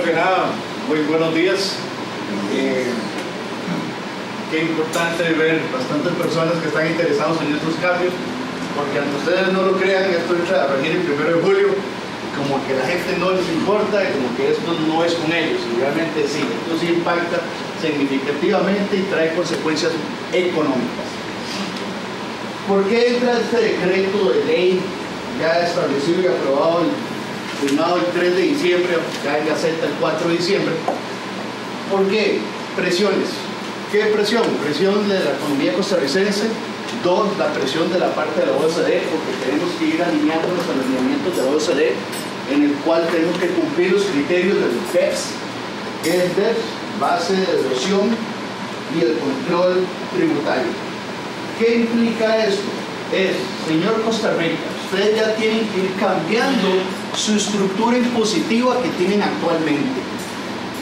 que nada, muy buenos días. Qué importante ver bastantes personas que están interesados en estos cambios, porque aunque ustedes no lo crean, esto entra a regir el 1 de julio, como que a la gente no les importa, y como que esto no es con ellos, y realmente sí, esto sí impacta significativamente y trae consecuencias económicas. ¿Por qué entra este decreto de ley ya establecido y aprobado, firmado el 3 de diciembre, ya en Gaceta el 4 de diciembre? ¿Por qué? Presiones. ¿Qué presión? Presión de la economía costarricense. 2, la presión de la parte de la OCDE, porque tenemos que ir alineándonos a los lineamientos de la OCDE, en el cual tenemos que cumplir los criterios del BEPS, que es de base de deducción y el control tributario. ¿Qué implica esto? Señor Costa Rica, ustedes ya tienen que ir cambiando su estructura impositiva que tienen actualmente.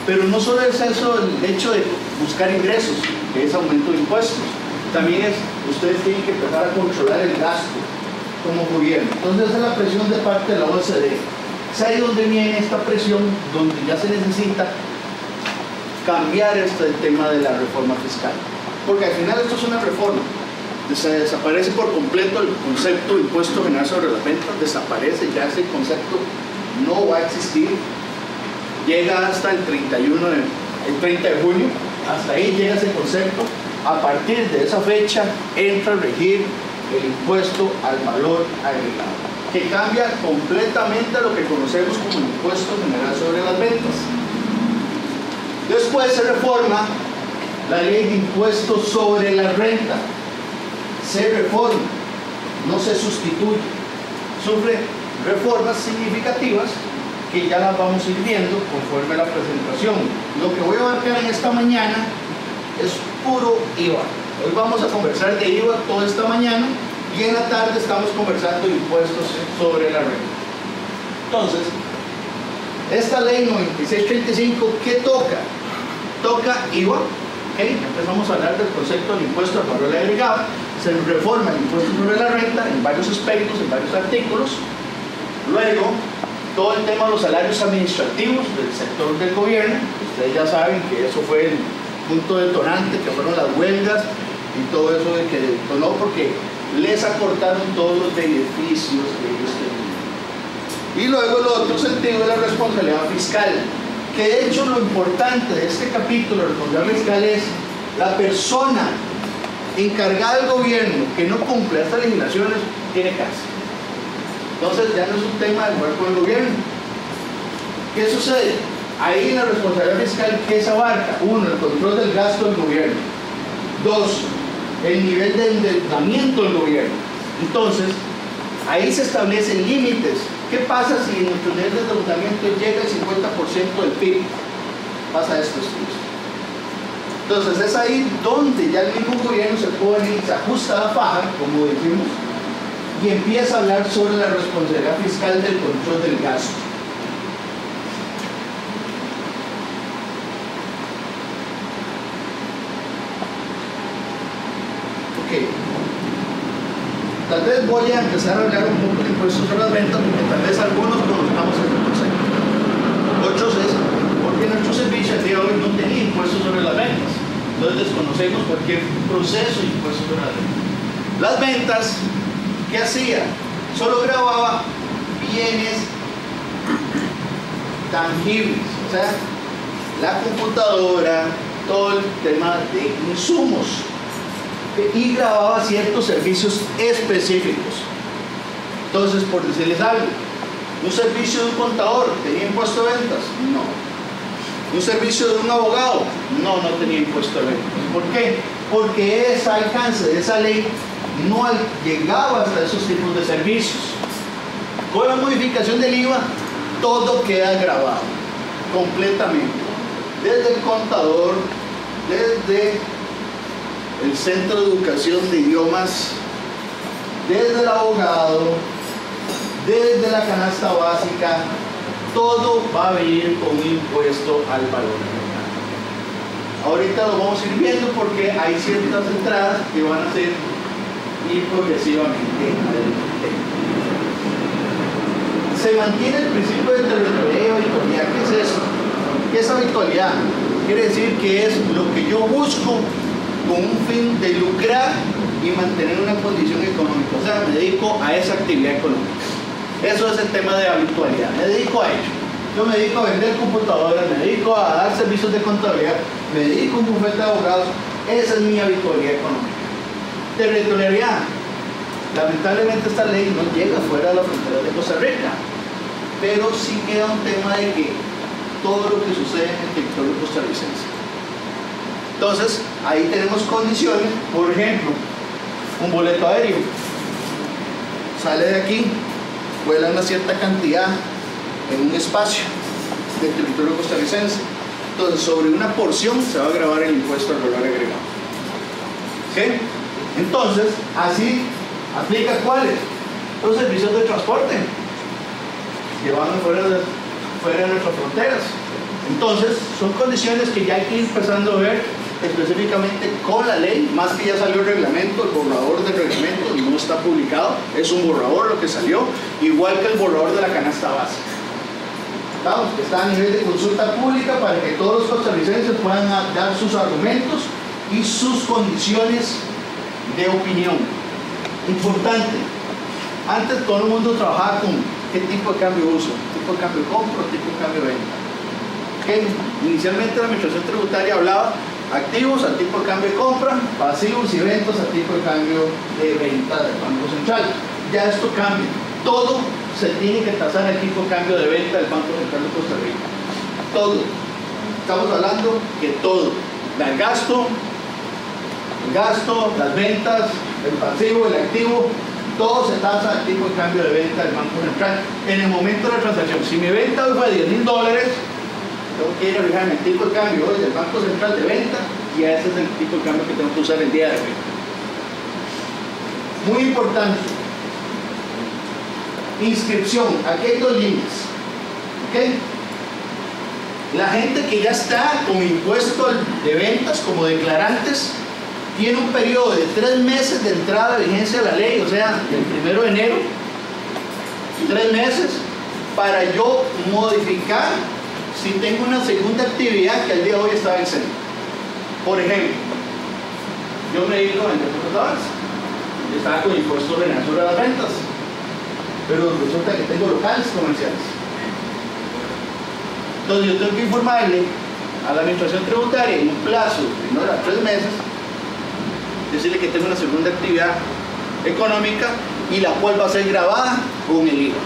Pero no solo es eso el hecho de buscar ingresos, que es aumento de impuestos, también es, ustedes tienen que empezar a controlar el gasto como gobierno. Entonces esa es la presión de parte de la OCDE. Es ahí donde viene esta presión, donde ya se necesita cambiar el tema de la reforma fiscal. Porque al final esto es una reforma. Se desaparece por completo el concepto de impuesto general sobre las ventas, desaparece, ya ese concepto no va a existir. Llega hasta el 30 de junio, hasta ahí llega ese concepto. A partir de esa fecha entra a regir el impuesto al valor agregado, que cambia completamente a lo que conocemos como el impuesto general sobre las ventas. Después se reforma la ley de impuestos sobre la renta. Se reforma, no se sustituye. Sufre reformas significativas que ya las vamos a ir viendo conforme a la presentación. Lo que voy a abarcar en esta mañana es puro IVA. Hoy vamos a conversar de IVA toda esta mañana y en la tarde estamos conversando de impuestos sobre la renta. Entonces, esta ley 9635, ¿qué toca? Toca IVA. ¿Okay? Empezamos a hablar del concepto del impuesto al valor agregado. Se reforma el impuesto sobre la renta en varios aspectos, en varios artículos. Luego, todo el tema de los salarios administrativos del sector del gobierno. Ustedes ya saben que eso fue el punto detonante, que fueron las huelgas y todo eso de que detonó porque les acortaron todos los beneficios que ellos tenían. Y luego el otro sentido de la responsabilidad fiscal, que de hecho lo importante de este capítulo de responsabilidad fiscal es la persona encargada del gobierno que no cumple estas legislaciones tiene cárcel. Entonces ya no es un tema de jugar con el gobierno. ¿Qué sucede? Ahí en la responsabilidad fiscal, ¿qué se abarca? 1, el control del gasto del gobierno. 2, el nivel de endeudamiento del gobierno. Entonces, ahí se establecen límites. ¿Qué pasa si nuestro nivel de endeudamiento llega al 50% del PIB? Pasa esto. Entonces es ahí donde ya el mismo gobierno se pone, se ajusta la faja, como decimos, y empieza a hablar sobre la responsabilidad fiscal del control del gasto. Ok. Tal vez voy a empezar a hablar un poco de impuestos sobre las ventas, porque tal vez algunos conozcamos este concepto. Otros es porque nuestro servicio al día de hoy no tenía impuestos sobre las ventas. Entonces desconocemos cualquier proceso de impuestos sobre las ventas. Las ventas, ¿qué hacía? Solo grababa bienes tangibles, o sea, la computadora, todo el tema de insumos, y grababa ciertos servicios específicos. Entonces, por decirles algo, un servicio de un contador tenía impuesto de ventas, no. Un servicio de un abogado, no tenía impuesto de ventas. ¿Por qué? Porque ese alcance de esa ley no llegaba hasta esos tipos de servicios. Con la modificación del IVA, todo queda grabado completamente, desde el contador, desde el centro de educación de idiomas, desde el abogado, desde la canasta básica, todo va a venir con un impuesto al valor agregado. Ahorita lo vamos a ir viendo porque hay ciertas entradas que van a ser ir progresivamente adelante. Se mantiene el principio de territorialidad editorial. ¿Qué es eso? quiere decir que es lo que yo busco con un fin de lucrar y mantener una condición económica. O sea, me dedico a esa actividad económica. Eso es el tema de habitualidad. Me dedico a ello. Yo me dedico a vender computadoras, me dedico a dar servicios de contabilidad, me dedico a un bufete de abogados. Esa es mi habitualidad económica. Territorialidad. Lamentablemente esta ley no llega fuera de las fronteras de Costa Rica, pero sí queda un tema de que todo lo que sucede en el territorio costarricense. Entonces, ahí tenemos condiciones, por ejemplo, un boleto aéreo. Sale de aquí, vuela una cierta cantidad en un espacio del territorio costarricense. Entonces, sobre una porción se va a gravar el impuesto al valor agregado. ¿Sí? Entonces, así aplica cuáles? Los servicios de transporte que van fuera de nuestras fronteras. Entonces, son condiciones que ya hay que ir empezando a ver específicamente con la ley, más que ya salió el reglamento, el borrador del reglamento no está publicado, es un borrador lo que salió, igual que el borrador de la canasta básica. Vamos, que está a nivel de consulta pública para que todos los costarricenses puedan dar sus argumentos y sus condiciones de opinión. Importante, antes todo el mundo trabajaba con qué tipo de cambio uso, tipo de cambio compro, tipo de cambio venta. ¿Okay? Inicialmente la administración tributaria hablaba activos al tipo de cambio de compra, pasivos y ventas al tipo de cambio de venta del Banco Central. Ya esto cambia, todo se tiene que tasar al tipo de cambio de venta del Banco Central de Costa Rica. Todo. Estamos hablando que todo, el gasto, las ventas, el pasivo, el activo, todo se tasa al tipo de cambio de venta del Banco Central en el momento de la transacción. Si mi venta hoy fue de $10,000, tengo que ir a fijarme el tipo de cambio hoy del Banco Central de venta y ese es el tipo de cambio que tengo que usar el día de hoy. Muy importante. Inscripción. Aquí hay dos líneas. ¿Okay? La gente que ya está con impuesto de ventas como declarantes tiene un periodo de 3 meses de entrada de vigencia de la ley, o sea, del 1 de enero, 3 meses, para yo modificar si tengo una segunda actividad que al día de hoy está exenta. Por ejemplo, yo me dedico a vender computadoras, estaba con impuesto de sobre las ventas, pero resulta que tengo locales comerciales. Entonces yo tengo que informarle a la administración tributaria en un plazo de no era 3 meses, decirle que tengo una segunda actividad económica y la cual va a ser grabada con el IVA.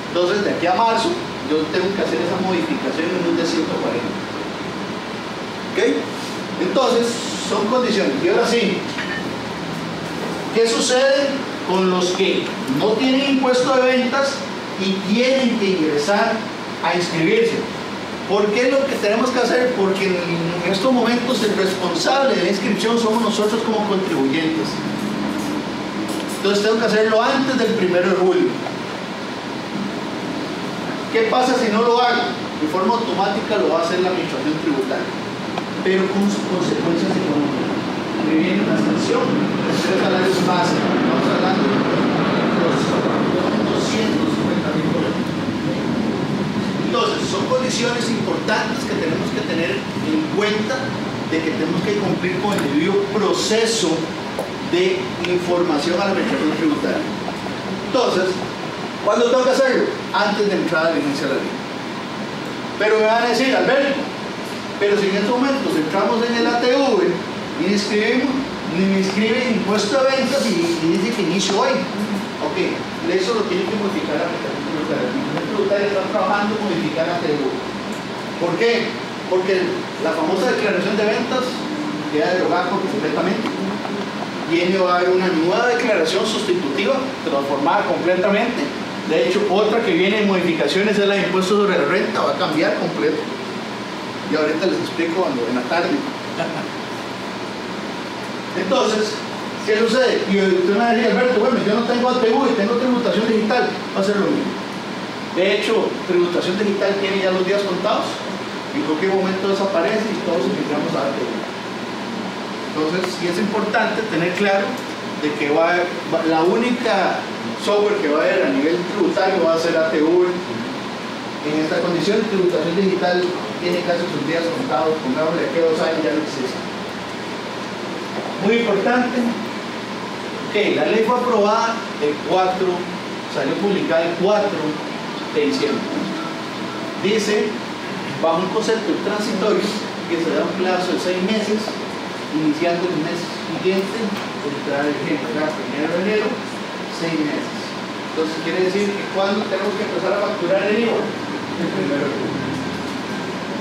Entonces de aquí a marzo yo tengo que hacer esa modificación en un de 140. ¿Ok? Entonces son condiciones. Y ahora sí, ¿qué sucede con los que no tienen impuesto de ventas y tienen que ingresar a inscribirse? ¿Por qué es lo que tenemos que hacer? Porque en estos momentos el responsable de la inscripción somos nosotros como contribuyentes. Entonces tengo que hacerlo antes del 1 de julio. ¿Qué pasa si no lo hago? De forma automática lo va a hacer la administración tributaria, pero con sus consecuencias económicas. Me viene una sanción de 3 salarios básicos. Estamos hablando de los $250,000. Entonces, son condiciones importantes que tenemos que tener en cuenta de que tenemos que cumplir con el debido proceso de información a la administración tributaria. Entonces, ¿cuándo tengo que hacerlo? Antes de entrar a la vigencia de la ley. Pero me van a decir, Alberto, pero si en estos momentos entramos en el ATV y ni me inscriben impuesto de ventas y dice que inicio hoy. Ok, eso lo tiene que modificar la administración tributaria. La administración tributaria está trabajando en modificar la ATV. ¿Por qué? Porque la famosa declaración de ventas queda derogada completamente. Viene a haber una nueva declaración sustitutiva, transformada completamente. De hecho, otra que viene en modificaciones es la de impuesto sobre la renta, va a cambiar completo. Y ahorita les explico en la tarde. Entonces, ¿qué sucede? Y usted me va a decir, Alberto, bueno, yo no tengo ATV y tengo tributación digital, va a ser lo mismo. De hecho, tributación digital tiene ya los días contados. En cualquier momento desaparece y todos empezamos a ATV. Entonces, sí es importante tener claro de que la única software que va a haber a nivel tributario va a ser ATV En esta condición, tributación digital tiene casi sus días contados, pongámosle que 2 años ya no existe. Muy importante. Ok, la ley fue aprobada el 4, salió publicada el 4 de diciembre. Dice, bajo un concepto transitorio, que se da un plazo de 6 meses, iniciando el mes siguiente, entrar el ejemplo, primero de enero, 6 meses. Entonces quiere decir que cuando tenemos que empezar a facturar el IVA, el 1 de julio.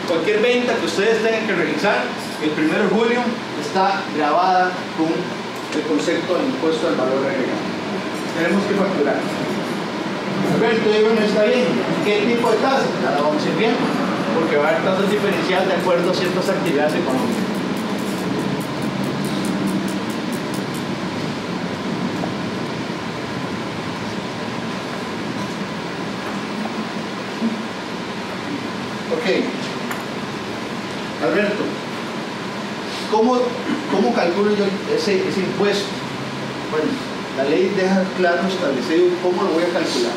Cualquier venta que ustedes tengan que realizar, el 1 de julio está grabada con el concepto del impuesto al valor agregado. Tenemos que facturar. Alberto, digo, no está bien. ¿Qué tipo de tasa? Ya la vamos a ir viendo, porque va a haber tasas diferenciadas de acuerdo a ciertas actividades económicas. Ok, Alberto, ¿cómo calculo yo ese impuesto? Bueno, la ley deja claro establecido cómo lo voy a calcular.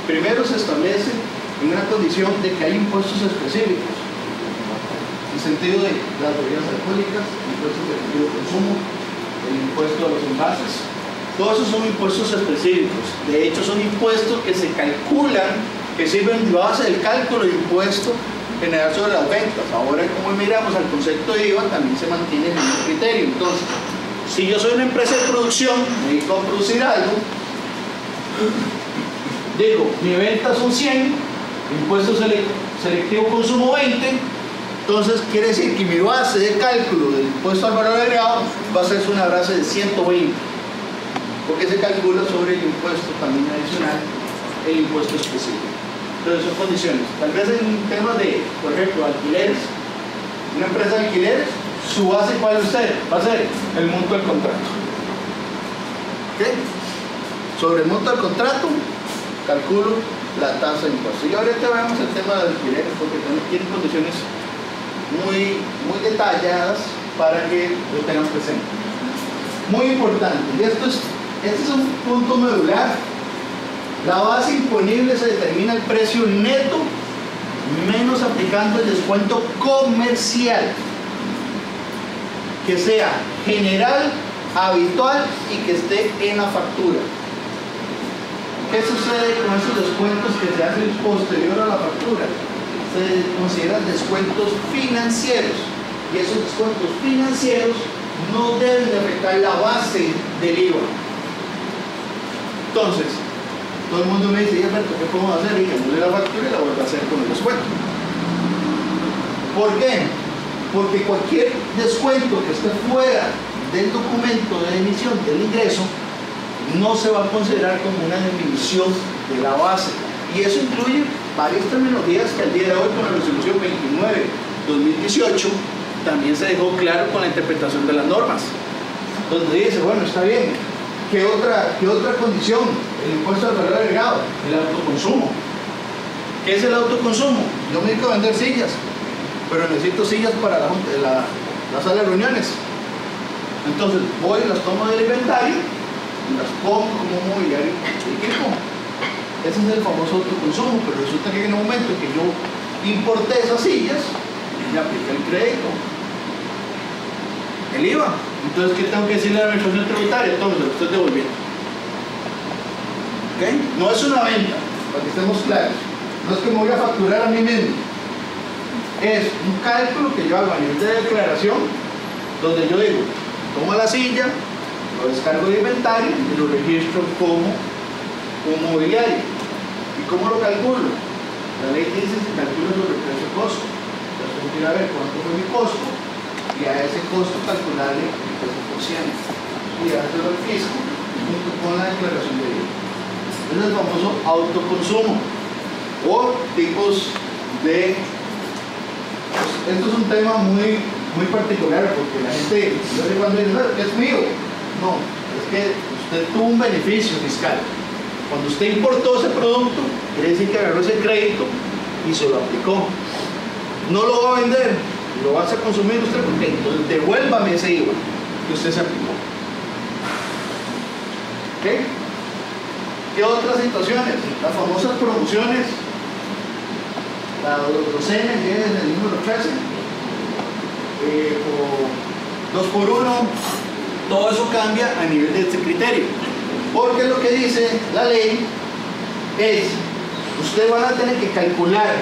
Primero se establece en una condición de que hay impuestos específicos, en el sentido de las bebidas alcohólicas, impuestos de consumo, el impuesto a los envases. Todos esos son impuestos específicos. De hecho, son impuestos que se calculan, que sirven de base del cálculo de impuesto general sobre las ventas. Ahora, como miramos al concepto de IVA, también se mantiene el mismo criterio. Entonces, si yo soy una empresa de producción, me dedico a producir algo, digo, mi venta son 100, impuesto selectivo consumo 20, entonces quiere decir que mi base de cálculo del impuesto al valor agregado va a ser una base de 120, porque se calcula sobre el impuesto también adicional, el impuesto específico. Entonces son condiciones. Tal vez en temas de, por ejemplo, alquileres, una empresa de alquileres, su base ¿cuál va a ser? Va a ser el monto del contrato. ¿Ok? Sobre el monto del contrato, calculo la tasa de impuesto. Y ahorita vemos el tema de alquileres, porque también tienen condiciones muy detalladas para que lo tengan presente. Muy importante, y este es un punto medular. La base imponible se determina el precio neto menos aplicando el descuento comercial, que sea general, habitual y que esté en la factura. ¿Qué sucede con esos descuentos que se hacen posterior a la factura? Se consideran descuentos financieros, y esos descuentos financieros no deben de afectar la base del IVA. Entonces, todo el mundo me dice, Alberto, ¿qué podemos hacer? Y que anule la factura y la vuelva a hacer con el descuento. ¿Por qué? Porque cualquier descuento que esté fuera del documento de emisión del ingreso no se va a considerar como una disminución de la base. Y eso incluye varias terminologías que al día de hoy, con la resolución 29/2018, también se dejó claro con la interpretación de las normas, donde dice, bueno, está bien, ¿qué otra condición? El impuesto al valor agregado, el autoconsumo. ¿Qué es el autoconsumo? Yo me dedico a vender sillas, pero necesito sillas para la sala de reuniones. Entonces voy y las tomo del inventario, las pongo como mobiliario de equipo. Ese es el famoso autoconsumo, pero resulta que en el momento que yo importé esas sillas, me aplica el crédito, el IVA. Entonces, ¿qué tengo que decirle a la administración tributaria? Entonces, lo estoy devolviendo. ¿Ok? No es una venta, para que estemos claros. No es que me voy a facturar a mí mismo. Es un cálculo que yo hago a nivel de declaración, donde yo digo, tomo la silla, lo descargo de inventario y lo registro como un mobiliario. ¿Y cómo lo calculo? La ley dice que se calcula sobre el precio costo. Entonces tengo que ir a ver cuánto fue mi costo y a ese costo calcularle el 3% y dárselo al fisco junto con la declaración de IVA. Es el famoso autoconsumo o tipos de... Esto es un tema muy particular, porque la gente, yo sé cuando dice, es mío. No, es que usted tuvo un beneficio fiscal. Cuando usted importó ese producto, quiere decir que agarró ese crédito y se lo aplicó. No lo va a vender, lo vas a consumir usted, porque entonces devuélvame ese IVA que usted se aplicó. ¿Ok? ¿Qué otras situaciones? Las famosas promociones la docena, el número 13, o 2 por 1, todo eso cambia a nivel de este criterio. Porque lo que dice la ley es, ustedes van a tener que calcular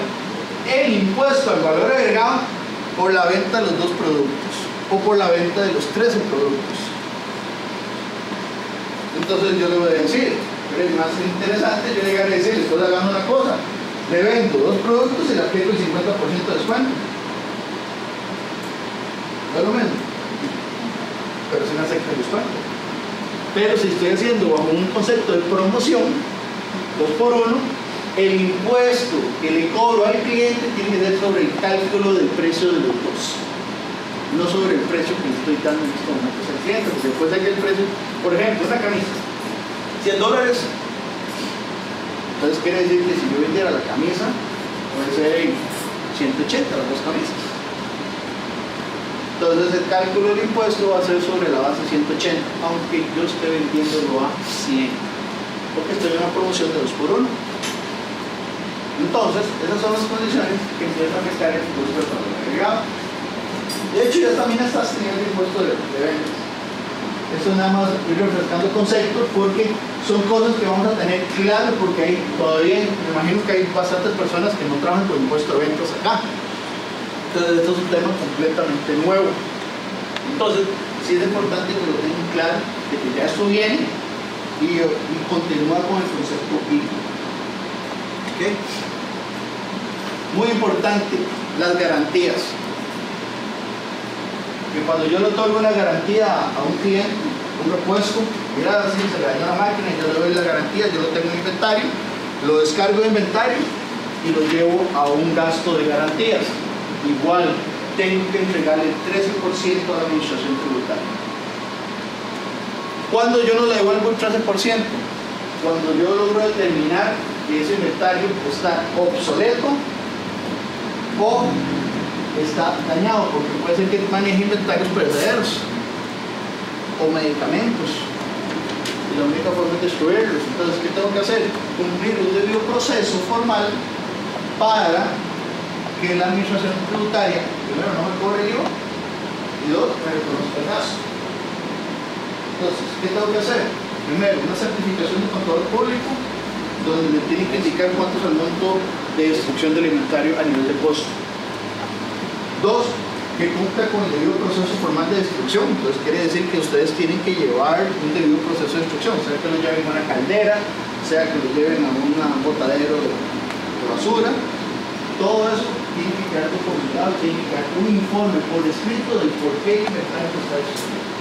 el impuesto al valor agregado por la venta de los 2 productos o por la venta de los 13 productos. Entonces yo le voy a decir, pero es más interesante, yo le voy a decir, le estoy dando una cosa, le vendo 2 productos y le aplico el 50% de descuento. No es lo mismo, pero se me acepta el descuento. Pero si estoy haciendo bajo un concepto de promoción, 2 por 1, el impuesto que le cobro al cliente tiene que ser sobre el cálculo del precio de los 2, no sobre el precio que le estoy dando en estos momentos al cliente, porque después de que el precio, por ejemplo, esta camisa, $100, entonces quiere decir que si yo vendiera la camisa, puede ser 180 las 2 camisas. Entonces el cálculo del impuesto va a ser sobre la base 180, aunque yo esté vendiéndolo a 100, porque estoy en una promoción de 2 por 1. Entonces, esas son las condiciones que empiezan a afectar el impuesto de valor agregado. De hecho, ya también estás teniendo el impuesto de ventas. Esto es nada más ir refrescando conceptos porque son cosas que vamos a tener claro, porque hay todavía, me imagino que hay bastantes personas que no trabajan con impuesto de ventas acá. Entonces, esto es un tema completamente nuevo. Entonces, sí es importante que lo tengan claro, de que ya esto viene y continúa con el concepto PIB. ¿Okay? Muy importante, las garantías. Que cuando yo le otorgo una garantía a un cliente, un repuesto, mira, si se le dañó la máquina y yo le doy la garantía, yo lo tengo en inventario, lo descargo de inventario y lo llevo a un gasto de garantías. Igual, tengo que entregarle el 13% a la administración tributaria. ¿Cuándo yo no le devuelvo el 13%? Cuando yo logro determinar que ese inventario está obsoleto o está dañado, porque puede ser que maneje inventarios perecederos o medicamentos y la única forma es destruirlos. Entonces, ¿qué tengo que hacer? Cumplir un debido proceso formal para que la administración tributaria, primero, no me cobre el IVA y dos, me reconozca el gasto. Entonces, ¿qué tengo que hacer? Primero, una certificación de control público donde me tienen que indicar cuánto es el monto de destrucción del inventario a nivel de costo. Dos, que cumpla con el debido proceso formal de destrucción. Entonces quiere decir que ustedes tienen que llevar un debido proceso de destrucción, sea que lo lleven a una caldera, sea que lo lleven a un botadero de basura. Todo eso tiene que quedar documentado, tiene que quedar un informe por escrito del por qué el inventario se está destruyendo.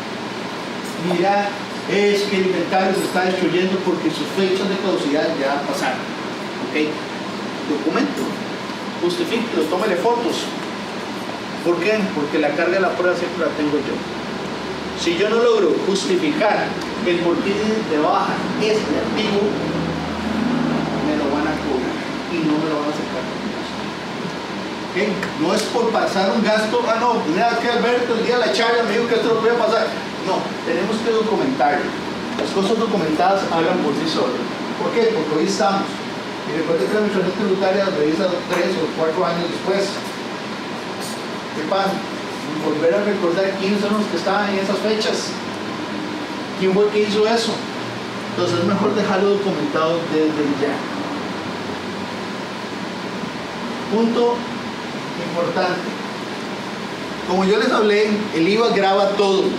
Mira, es que el inventario se está destruyendo porque sus fechas de caducidad ya pasaron. ¿Ok? Documento, justifíquelo, tómale fotos. ¿Por qué? Porque la carga de la prueba siempre la tengo yo. Si yo no logro justificar el por qué de baja este activo, me lo van a cobrar y no me lo van a aceptar. ¿Okay? No es por pasar un gasto, no, mira que Alberto el día de la charla me dijo que esto lo podía pasar. No, tenemos que documentarlo. Las cosas documentadas hablan por sí solas. ¿Por qué? Porque hoy estamos. Y recuerden que la administración tributaria revisa 3 o 4 años después. ¿Qué pasa? Volver a recordar quiénes son los que estaban en esas fechas. ¿Quién fue el que hizo eso? Entonces es mejor dejarlo documentado desde ya. Punto importante. Como yo les hablé, el IVA grava todo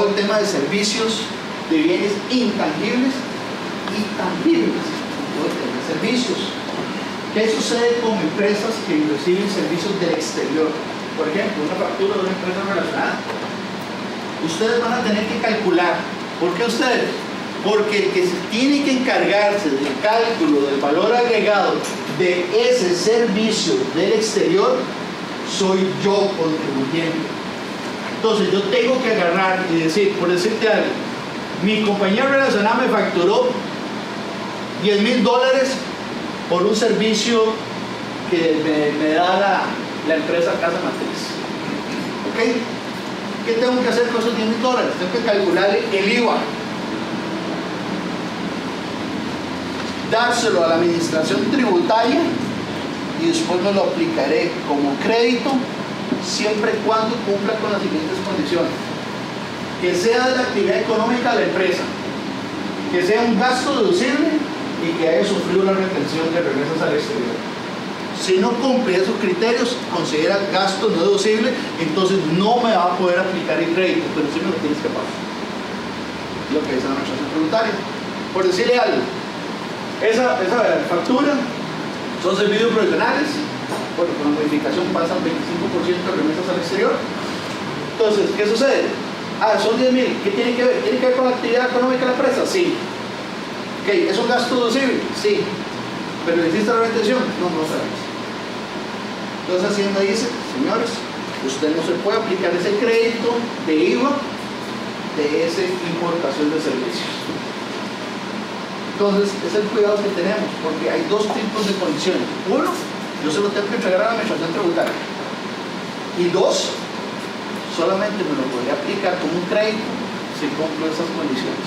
el tema de servicios, de bienes intangibles y tangibles, todo el tema de servicios. ¿Qué sucede con empresas que reciben servicios del exterior? Por ejemplo, una factura de una empresa relacionada. Ustedes van a tener que calcular. ¿Por qué ustedes? Porque el que tiene que encargarse del cálculo del valor agregado de ese servicio del exterior soy yo, contribuyente. Entonces yo tengo que agarrar y decir, por decirte algo, mi compañía relacionada me facturó $10,000 por un servicio que me da la empresa Casa Matriz. ¿Ok? ¿Qué tengo que hacer con esos $10,000? Tengo que calcularle el IVA, dárselo a la administración tributaria y después me lo aplicaré como crédito siempre y cuando cumpla con las siguientes condiciones: que sea de la actividad económica de la empresa, que sea un gasto deducible y que haya sufrido la retención de remesas al exterior. Si no cumple esos criterios, considera gasto no deducible, entonces no me va a poder aplicar el crédito, pero sí me lo tienes que pagar. Lo que es la administración tributaria. Por decirle algo, esa factura son servicios profesionales, bueno, con la modificación pasan 25% de remesas al exterior. Entonces, ¿qué sucede? Son 10.000, ¿qué tiene que ver? ¿Tiene que ver con la actividad económica de la empresa? Sí. Ok, ¿es un gasto deducible? Sí. ¿Pero existe la retención? No, no sabemos. Entonces Hacienda dice, señores, usted no se puede aplicar ese crédito de IVA de esa importación de servicios. Entonces, es el cuidado que tenemos, porque hay dos tipos de condiciones. Uno, yo se lo tengo que entregar a la administración tributaria. Y dos, solamente me lo podría aplicar como un crédito si cumplo esas condiciones.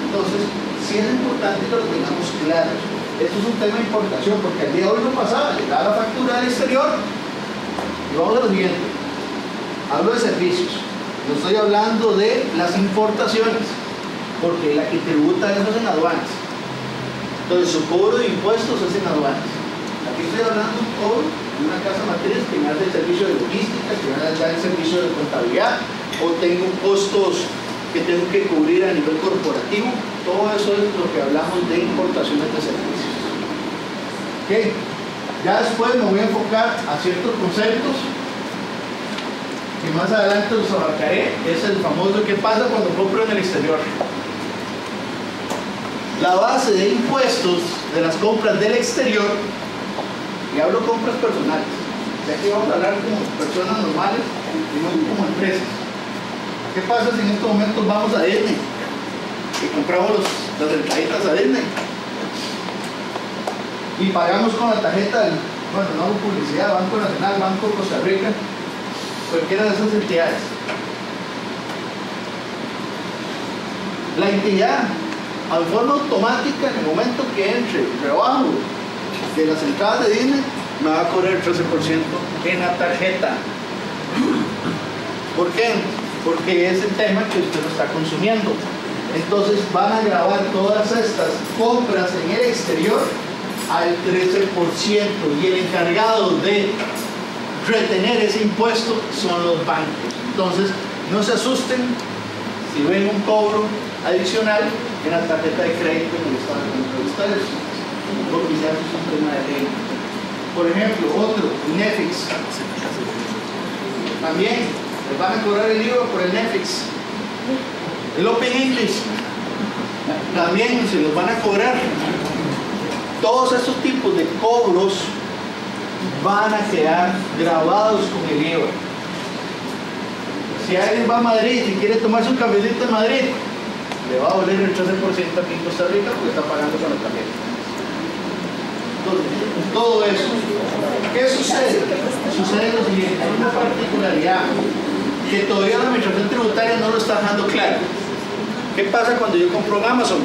Entonces, sí es importante que lo tengamos claro. Esto es un tema de importación, porque al día de hoy no pasaba, llegaba la factura del exterior y vamos a lo siguiente. Hablo de servicios, no estoy hablando de las importaciones, porque la que tributa eso es en aduanas. Entonces su cobro de impuestos es en aduanas. Aquí estoy hablando de un cobro de una casa matriz que me hace el servicio de logística, que me da el servicio de contabilidad, o tengo costos que tengo que cubrir a nivel corporativo. Todo eso es lo que hablamos de importaciones de servicios. ¿Okay? Ya después me voy a enfocar a ciertos conceptos que más adelante los abarcaré. Es el famoso ¿qué pasa cuando compro en el exterior? La base de impuestos de las compras del exterior, y hablo compras personales, ya que vamos a hablar como personas normales y no como empresas. ¿Qué pasa si en estos momentos vamos a Disney y compramos las entraditas a Disney y pagamos con la tarjeta del, bueno, no hago publicidad, Banco Nacional, Banco Costa Rica, cualquiera de esas entidades? La entidad, de forma automática, en el momento que entre el rebajo de las entradas de Disney, me va a cobrar el 13% en la tarjeta. ¿Por qué? Porque es el tema que usted lo está consumiendo. Entonces van a grabar todas estas compras en el exterior al 13%, y el encargado de retener ese impuesto son los bancos. Entonces no se asusten si ven un cobro adicional en la tarjeta de crédito en el estado de ustedes, porque ya es un tema de ley. Por ejemplo, otro, Netflix, también les van a cobrar el IVA por el Netflix. El Open English también se los van a cobrar. Todos estos tipos de cobros van a quedar grabados con el IVA. Si alguien va a Madrid y quiere tomarse un cafecito en Madrid, le va a valer el 13% aquí en Costa Rica porque está pagando con la tarjeta. Entonces, todo eso, ¿qué sucede? Sucede lo siguiente: hay una particularidad que todavía la administración tributaria no lo está dejando claro. ¿Qué pasa cuando yo compro en Amazon?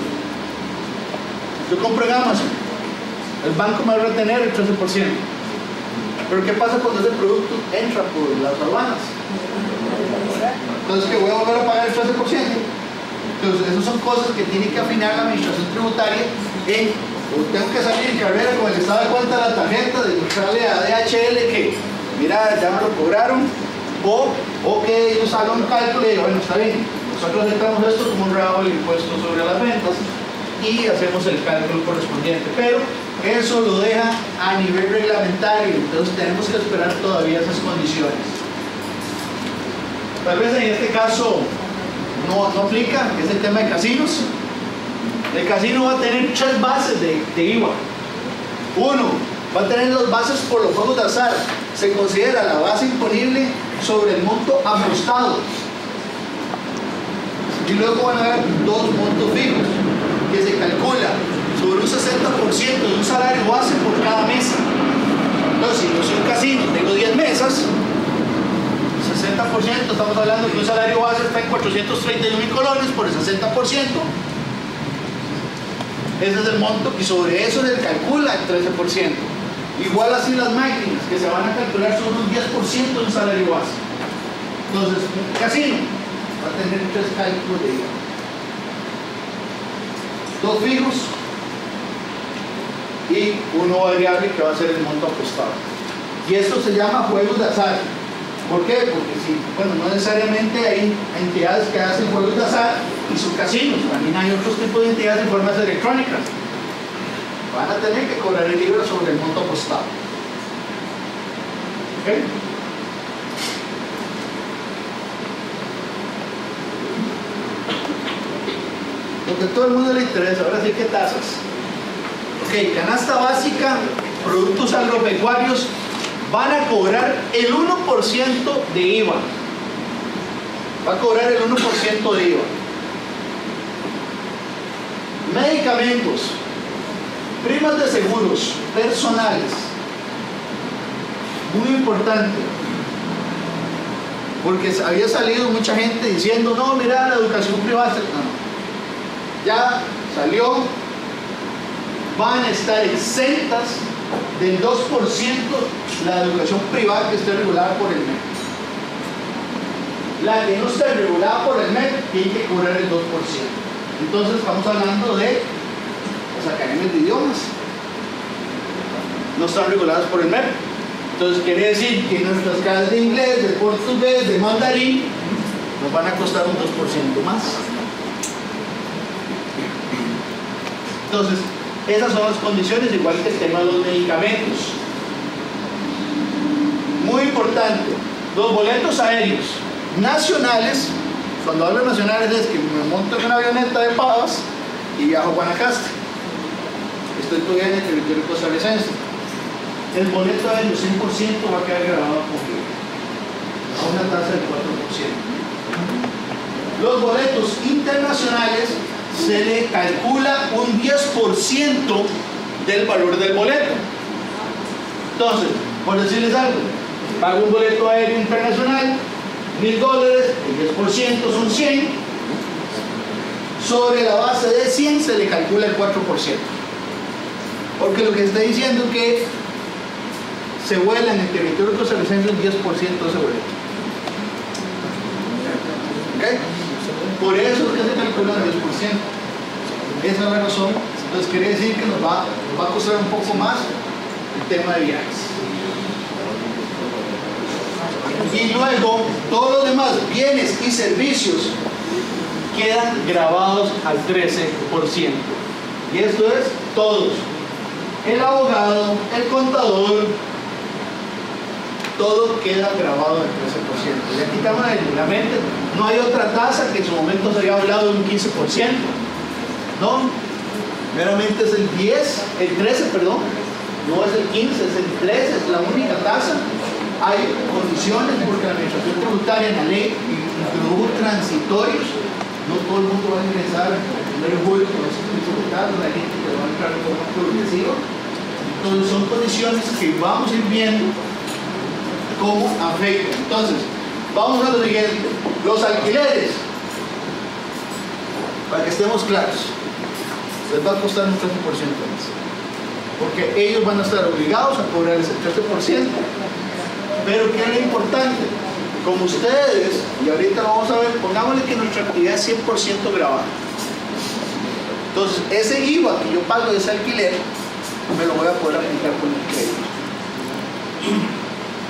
Yo compro en Amazon, el banco me va a retener el 13%. Pero ¿qué pasa cuando ese producto entra por las aduanas? Entonces, ¿que voy a volver a pagar el 13%? Entonces, esas son cosas que tiene que afinar la administración tributaria en. Tengo que salir en carrera con el estado de cuenta de la tarjeta, demostrarle a DHL que, mira, ya me lo cobraron, o que ellos hagan un cálculo y digan, bueno, está bien, nosotros aceptamos esto como un rebajo del impuesto sobre las ventas y hacemos el cálculo correspondiente. Pero eso lo deja a nivel reglamentario, entonces tenemos que esperar todavía esas condiciones. Tal vez en este caso no aplica, que es el tema de casinos. El casino va a tener 3 bases de IVA. Uno, va a tener las bases por los juegos de azar. Se considera la base imponible sobre el monto apostado. Y luego van a haber 2 montos fijos, que se calcula sobre un 60% de un salario base por cada mesa. Entonces, si yo soy un casino, tengo 10 mesas, 60%, estamos hablando que un salario base está en 431.000 colones por el 60%. Ese es el monto y sobre eso se calcula el 13%. Igual así las máquinas que se van a calcular sobre un 10% de un salario base. Entonces, un casino va a tener 3 cálculos de IVA. 2 fijos y uno variable que va a ser el monto apostado. Y esto se llama juegos de azar. ¿Por qué? Porque no necesariamente hay entidades que hacen juegos de azar y son casinos, también hay otros tipos de entidades en formas electrónicas. Van a tener que cobrar el IVA sobre el monto apostado. ¿Okay? Lo que a todo el mundo le interesa, ahora sí, ¿qué tasas? Ok, canasta básica, productos agropecuarios, van a cobrar el 1% de IVA. Va a cobrar el 1% de IVA. Medicamentos, primas de seguros personales, muy importante, porque había salido mucha gente diciendo, no, mira, la educación privada, no, ya salió, van a estar exentas del 2% la educación privada que esté regulada por el MEC. La que no esté regulada por el MEC tiene que cobrar el 2%. Entonces estamos hablando de las academias de idiomas. No están reguladas por el MEC. Entonces quiere decir que nuestras clases de inglés, de portugués, de mandarín nos van a costar un 2% más. Entonces, esas son las condiciones, igual que el tema de los medicamentos. Muy importante, los boletos aéreos nacionales, cuando hablo de nacionales es que me monto en una avioneta de Pavas y viajo a Guanacaste. Estoy todavía en el territorio costarricense. El boleto aéreo 100% va a quedar grabado a una tasa del 4%. Los boletos internacionales se le calcula un 10% del valor del boleto. Entonces, por decirles algo, pago un boleto aéreo internacional, $1,000, el 10% son 100, sobre la base de 100 se le calcula el 4%. Porque lo que está diciendo es que se vuela en el territorio costarricense un 10% de ese boleto. ¿Okay? Por eso es que se calcula el 10%. Esa es la razón. Entonces quiere decir que nos va a costar un poco más el tema de viajes. Y luego, todos los demás bienes y servicios quedan grabados al 13%. Y esto es todos. El abogado, el contador, todo queda grabado al 13%. Y aquí estamos en la mente. No hay otra tasa que en su momento se había hablado de un 15%. No, meramente es el 13, perdón. No es el 15, es el 13, es la única tasa. Hay condiciones porque la administración tributaria en la ley introdujo transitorios. No todo el mundo va a ingresar el 1 de julio con los tributarios, la gente que va a entrar de forma progresiva. Entonces son condiciones que vamos a ir viendo cómo afectan. Entonces, vamos a lo siguiente. Los alquileres, para que estemos claros, les va a costar un 13% más. Porque ellos van a estar obligados a cobrar ese 13%. Pero ¿qué es lo importante? Como ustedes, y ahorita vamos a ver, pongámosle que nuestra actividad es 100% grabada. Entonces, ese IVA que yo pago de ese alquiler, me lo voy a poder aplicar con el crédito.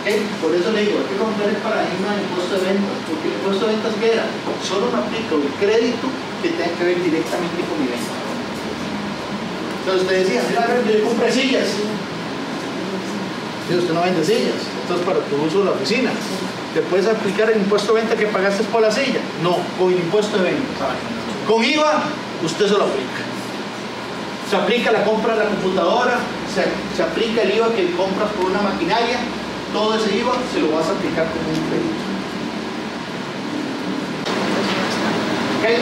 ¿Okay? Por eso le digo, hay que romper el paradigma del impuesto de ventas, porque el impuesto de ventas, ¿qué era? Solo me aplico el crédito que tenga que ver directamente con mi venta. Entonces usted decía, mira, yo compré sillas. Si usted no vende sillas, entonces para tu uso de la oficina, ¿te puedes aplicar el impuesto de venta que pagaste por la silla? No, con el impuesto de venta. Con IVA, usted se lo aplica. Se aplica la compra de la computadora, se aplica el IVA que compras por una maquinaria, todo ese IVA se lo vas a aplicar como un crédito. ¿Okay?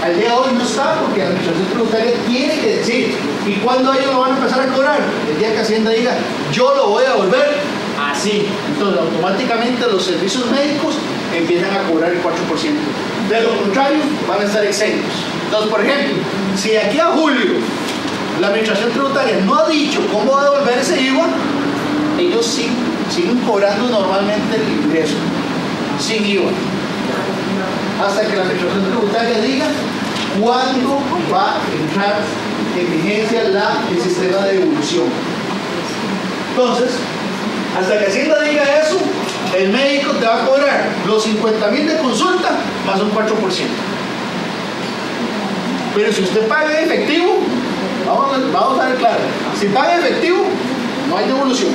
Al día de hoy no está porque la administración tributaria tiene que decir, ¿y cuándo ellos lo van a empezar a cobrar? El día que Hacienda diga, yo lo voy a volver así. Entonces automáticamente los servicios médicos empiezan a cobrar el 4%. De lo contrario, van a estar exentos. Entonces, por ejemplo, si de aquí a julio la administración tributaria no ha dicho cómo va a devolver ese IVA, ellos siguen cobrando normalmente el ingreso, sin IVA, hasta que la administración tributaria diga cuándo va a entrar en vigencia el sistema de devolución. Entonces, hasta que Hacienda diga eso, el médico te va a cobrar los 50,000 de consulta más un 4%. Pero si usted paga en efectivo, vamos a ver claro, si paga en efectivo, no hay devolución.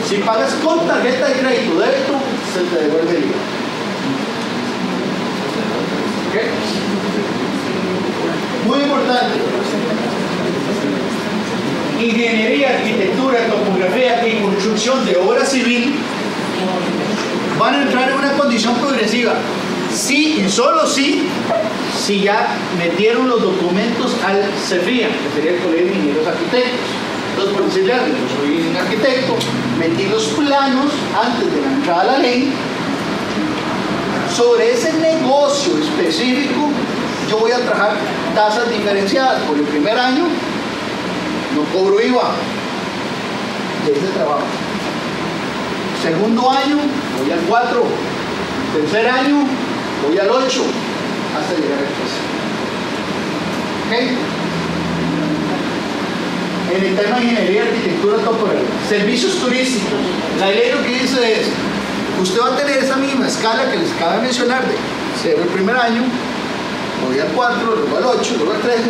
Si pagas con tarjeta de crédito, débito, se te devuelve el IVA. ¿Okay? Muy importante. Ingeniería, arquitectura, topografía y construcción de obra civil van a entrar en una condición progresiva. Sí y solo sí, si ya metieron los documentos al CEFIA, que sería el Colegio de Ingenieros Arquitectos. Entonces, por decirle algo, yo soy un arquitecto, metí los planos antes de la entrada a la ley. Sobre ese negocio específico, yo voy a trabajar tasas diferenciadas. Por el primer año, no cobro IVA de ese trabajo. Segundo año, voy al 4. Tercer año, voy al 8, hasta llegar al 13. ¿Ok? En el tema de ingeniería, arquitectura, topografía, servicios turísticos, la ley lo que dice es, usted va a tener esa misma escala que les acabo de mencionar, de 0 el primer año, voy al 4, luego al 8, luego al 13,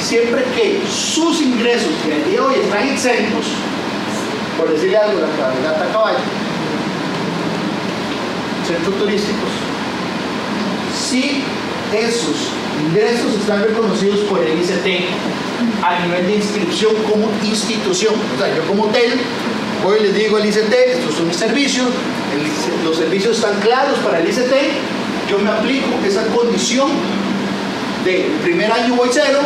siempre que sus ingresos que el día de hoy están exentos, por decirle algo, la cabalgata a caballo, centros turísticos, si esos ingresos están reconocidos por el ICT a nivel de inscripción como institución. O sea, yo como hotel voy y les digo al ICT, estos son mis servicios, los servicios están claros para el ICT, yo me aplico esa condición de primer año voy 0,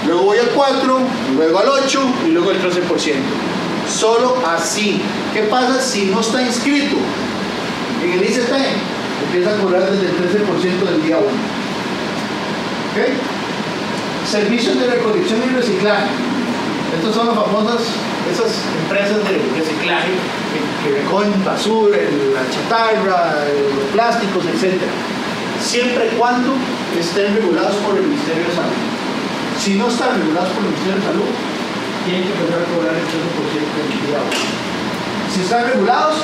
luego voy al 4, luego al 8 y luego al 13%. Solo así. ¿Qué pasa si no está inscrito en el ICT? Empieza a cobrar desde el 13% del día 1. ¿Okay? Servicios de recolección y reciclaje. Estas son las famosas, esas empresas de reciclaje que recogen basura, la chatarra, los plásticos, etc. Siempre y cuando estén regulados por el Ministerio de Salud. Si no están regulados por el Ministerio de Salud, tienen que empezar a cobrar el 13% del día 1. Si están regulados,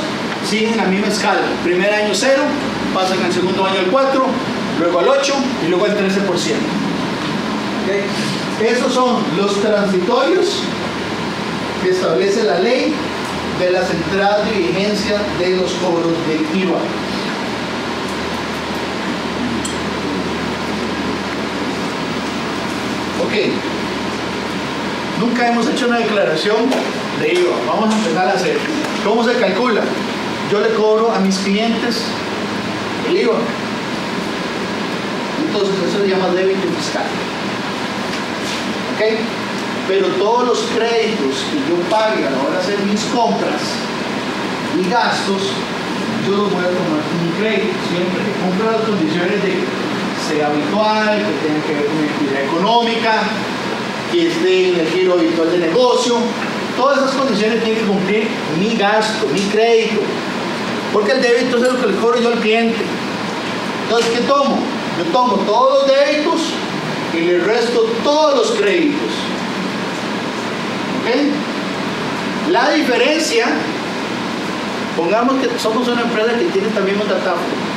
siguen la misma escala. Primer año 0, pasan al segundo año al 4, luego al 8 y luego al 13%. ¿Okay? Esos son los transitorios que establece la ley de las entradas de vigencia de los cobros del IVA. Ok. Nunca hemos hecho una declaración de IVA. Vamos a empezar a hacer. ¿Cómo se calcula? Yo le cobro a mis clientes el IVA. Entonces eso se llama débito fiscal. ¿Ok? Pero todos los créditos que yo pague a la hora de hacer mis compras y gastos, yo los voy a tomar como un crédito, siempre que cumpla las condiciones de que sea habitual, que tenga que ver con mi actividad económica, que esté en el giro habitual de negocio. Todas esas condiciones tienen que cumplir mi gasto, mi crédito, porque el débito es lo que le cobro yo al cliente. Entonces, ¿qué tomo? Yo tomo todos los débitos y le resto todos los créditos. ¿Okay? La diferencia, pongamos que somos una empresa que tiene también un datáfono.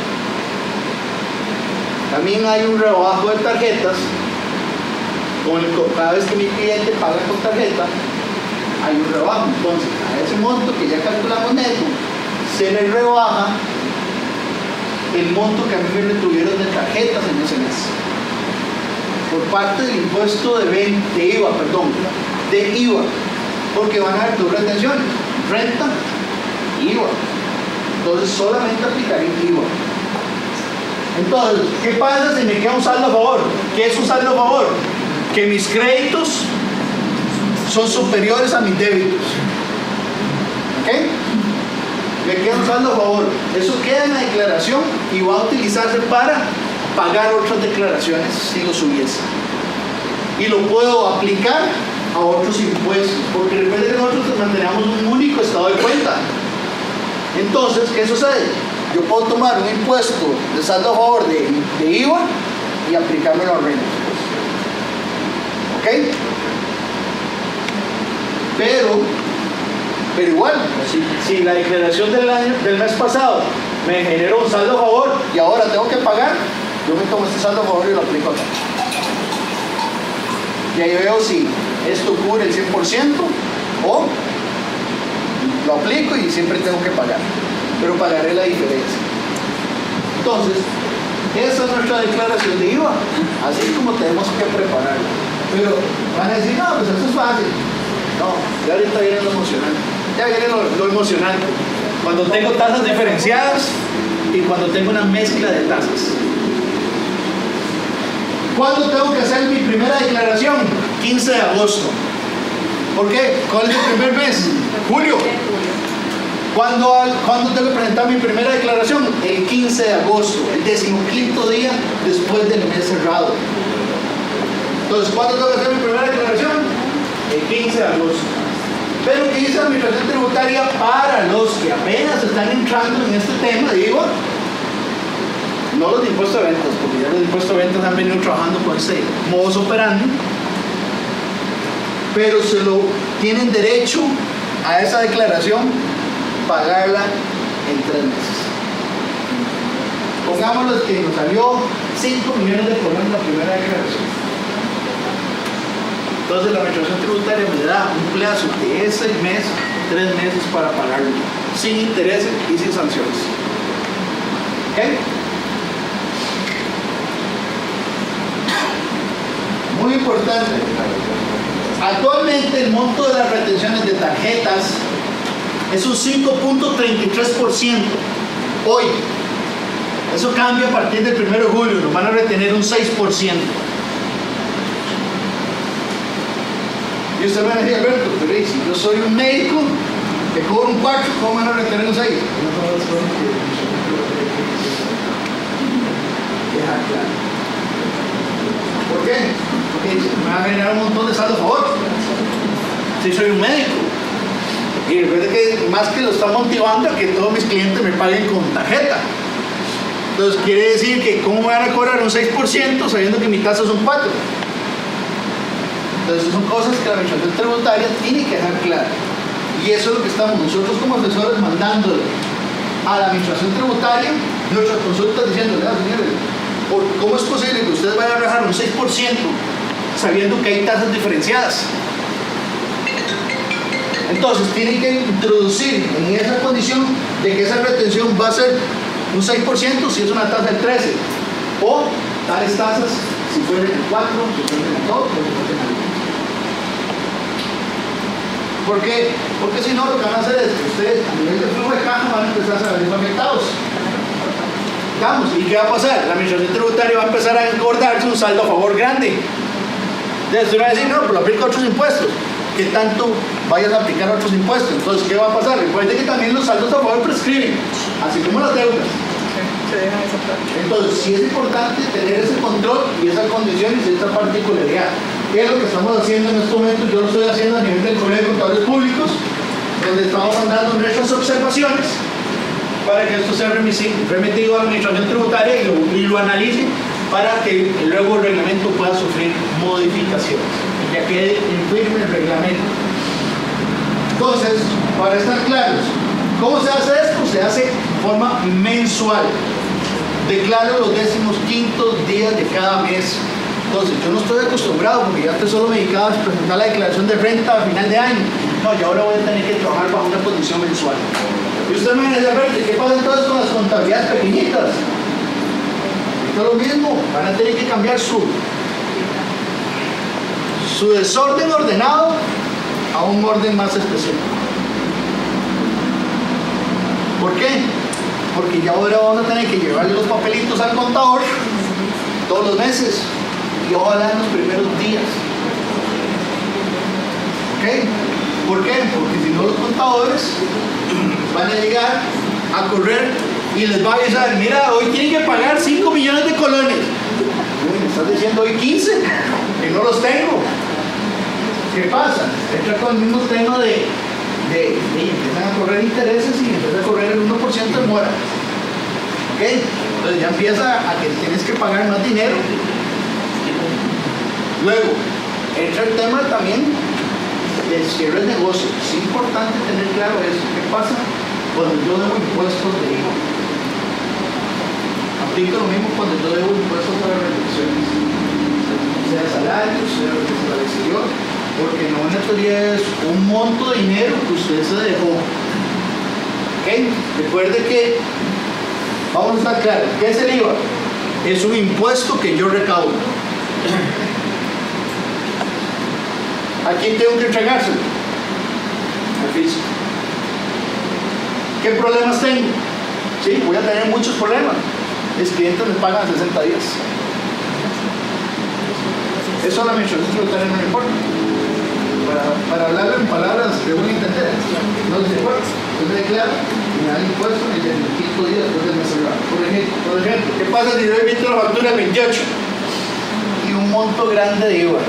También hay un rebajo de tarjetas. Cada vez que mi cliente paga con tarjeta, hay un rebajo. Entonces, a ese monto que ya calculamos neto, se le rebaja el monto que a mí me retuvieron de tarjetas en ese mes. Por parte del impuesto de IVA, porque van a haber dos retenciones, renta y IVA. Entonces solamente aplicaré IVA. Entonces, ¿qué pasa si me queda un saldo a favor? ¿Qué es un saldo a favor? Que mis créditos son superiores a mis débitos. ¿Ok? Me queda un saldo a favor. Eso queda en la declaración y va a utilizarse para pagar otras declaraciones si los hubiese. y lo puedo aplicar a otros impuestos, porque recuerden que nosotros mantenemos un único estado de cuenta. Entonces, ¿qué sucede? Yo puedo tomar un impuesto de saldo a favor de IVA y aplicármelo a renta. ¿Ok? Pero igual, si la declaración del mes pasado me generó un saldo a favor y ahora tengo que pagar, yo me tomo este saldo a favor y lo aplico acá. Y ahí veo si esto cubre el 100% o lo aplico y siempre tengo que pagar, pero pagaré la diferencia. Entonces, esa es nuestra declaración de IVA, así como tenemos que prepararla. Pero van a decir, no, pues eso es fácil. No, ya ahorita viene lo emocional. Ya viene lo emocional. Cuando tengo tasas diferenciadas y cuando tengo una mezcla de tasas. ¿Cuándo tengo que hacer mi primera declaración? 15 de agosto. ¿Por qué? ¿Cuál es el primer mes? Julio. ¿Cuándo tengo que presentar mi primera declaración? El 15 de agosto, el 15º día después del mes cerrado. Entonces, ¿cuándo tengo que hacer mi primera declaración? El 15 de agosto. Pero ¿qué dice la Administración Tributaria para los que apenas están entrando en este tema? Digo, no los de impuestos de ventas, porque ya los de impuestos de ventas han venido trabajando con ese modus operandi, pero se lo tienen derecho a esa declaración, pagarla en 3 meses. Pongámoslo que nos salió 5 millones de colones la primera declaración. Entonces la Administración Tributaria me da un plazo de ese mes, 3 meses para pagarlo, sin intereses y sin sanciones. ¿Ok? Muy importante. Actualmente el monto de las retenciones de tarjetas es un 5.33%. Hoy. Eso cambia a partir del 1 de julio. Nos van a retener un 6%. Y usted me va a decir, Alberto, pero si yo soy un médico que cobro un 4, ¿cómo van a retener un 6? ¿Por qué? Porque me va a generar un montón de saldo a favor. Si soy un médico. Y recuerde que más que lo está motivando a que todos mis clientes me paguen con tarjeta. Entonces quiere decir que ¿cómo me van a cobrar un 6% sabiendo que mi tasa es un 4%? Entonces son cosas que la Administración Tributaria tiene que dejar claro. Y eso es lo que estamos nosotros como asesores mandándole a la Administración Tributaria nuestras consultas diciéndole, señores, ¿cómo es posible que ustedes vayan a bajar un 6% sabiendo que hay tasas diferenciadas? Entonces tienen que introducir en esa condición de que esa retención va a ser un 6% si es una tasa del 13%, o tales tasas si fueran el 4%, si fueran el 2%, o si fueran el 1%. ¿Por qué? Porque si no, lo que van a hacer es que ustedes a nivel de flujo de caja van a empezar a salir afectados. Digamos, ¿y qué va a pasar? La Administración Tributaria va a empezar a engordarse un saldo a favor grande. Entonces usted va a decir, no, pero aplica otros impuestos. ¿Qué tanto vayas a aplicar otros impuestos? Entonces, ¿qué va a pasar? Recuerden que también los saldos a favor prescriben, así como las deudas. Entonces, sí es importante tener ese control y esas condiciones y esa particularidad. ¿Qué es lo que estamos haciendo en estos momentos? Yo lo estoy haciendo a nivel del Colegio de Contadores Públicos, donde estamos mandando nuestras observaciones para que esto sea remitido a la Administración Tributaria y lo analice para que luego el reglamento pueda sufrir modificaciones, ya quede en firme el reglamento. Entonces, para estar claros, ¿cómo se hace esto? Se hace de forma mensual. Declaro los 15º días de cada mes. Entonces, yo no estoy acostumbrado, porque ya antes solo me dedicaba a presentar la declaración de renta a final de año. No, y ahora voy a tener que trabajar bajo una condición mensual. Y usted me dice, ¿qué pasa entonces con las contabilidades pequeñitas? Esto es lo mismo, van a tener que cambiar su desorden ordenado a un orden más específico. ¿Por qué? Porque ya ahora vamos a tener que llevarle los papelitos al contador todos los meses y ojalá en los primeros días. ¿Ok? ¿Por qué? Porque si no, los contadores van a llegar a correr y les va a avisar, mira, hoy tienen que pagar 5 millones de colones. ¿Me estás diciendo hoy 15? porque no los tengo. ¿Qué pasa? Entra con el mismo tema de empiezan a correr intereses y empieza a correr el 1% de mora. ¿Ok? Entonces ya empieza a que tienes que pagar más dinero. Luego, entra el tema también del cierre de negocio. Es importante tener claro eso. ¿Qué pasa cuando yo debo impuestos de IVA? Aplica lo mismo cuando yo debo impuestos a las reducciones, sea salarios, sea lo que se va a exterior, porque no una teoría es un monto de dinero que usted se dejó. ¿Ok? Recuerde que, vamos a estar claros, ¿qué es el IVA? Es un impuesto que yo recaudo. ¿A quién tengo que entregárselo? Al físico. ¿Qué problemas tengo? Sí, voy a tener muchos problemas. Mis clientes me pagan a 60 días. Eso a la administración tributaria no le importa. Para hablarlo en palabras que uno entender, no les importa. Usted me declara y me da el impuesto en el 5 días después del mes cerrado. Por ejemplo, ¿qué pasa si yo emito la factura el 28 y un monto grande de IVA?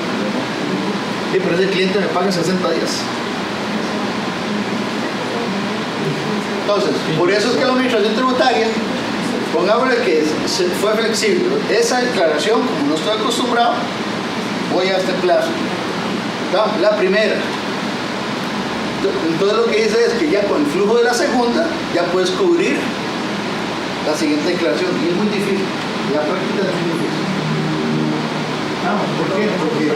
Sí, pero ese cliente me paga en 60 días. Entonces, por eso es que la administración tributaria, pongámosle que fue flexible. Esa declaración, como no estoy acostumbrado, voy a este plazo. La primera. Entonces lo que dice es que ya con el flujo de la segunda, ya puedes cubrir la siguiente declaración. Y es muy difícil. La práctica es muy difícil. ¿Por qué? Porque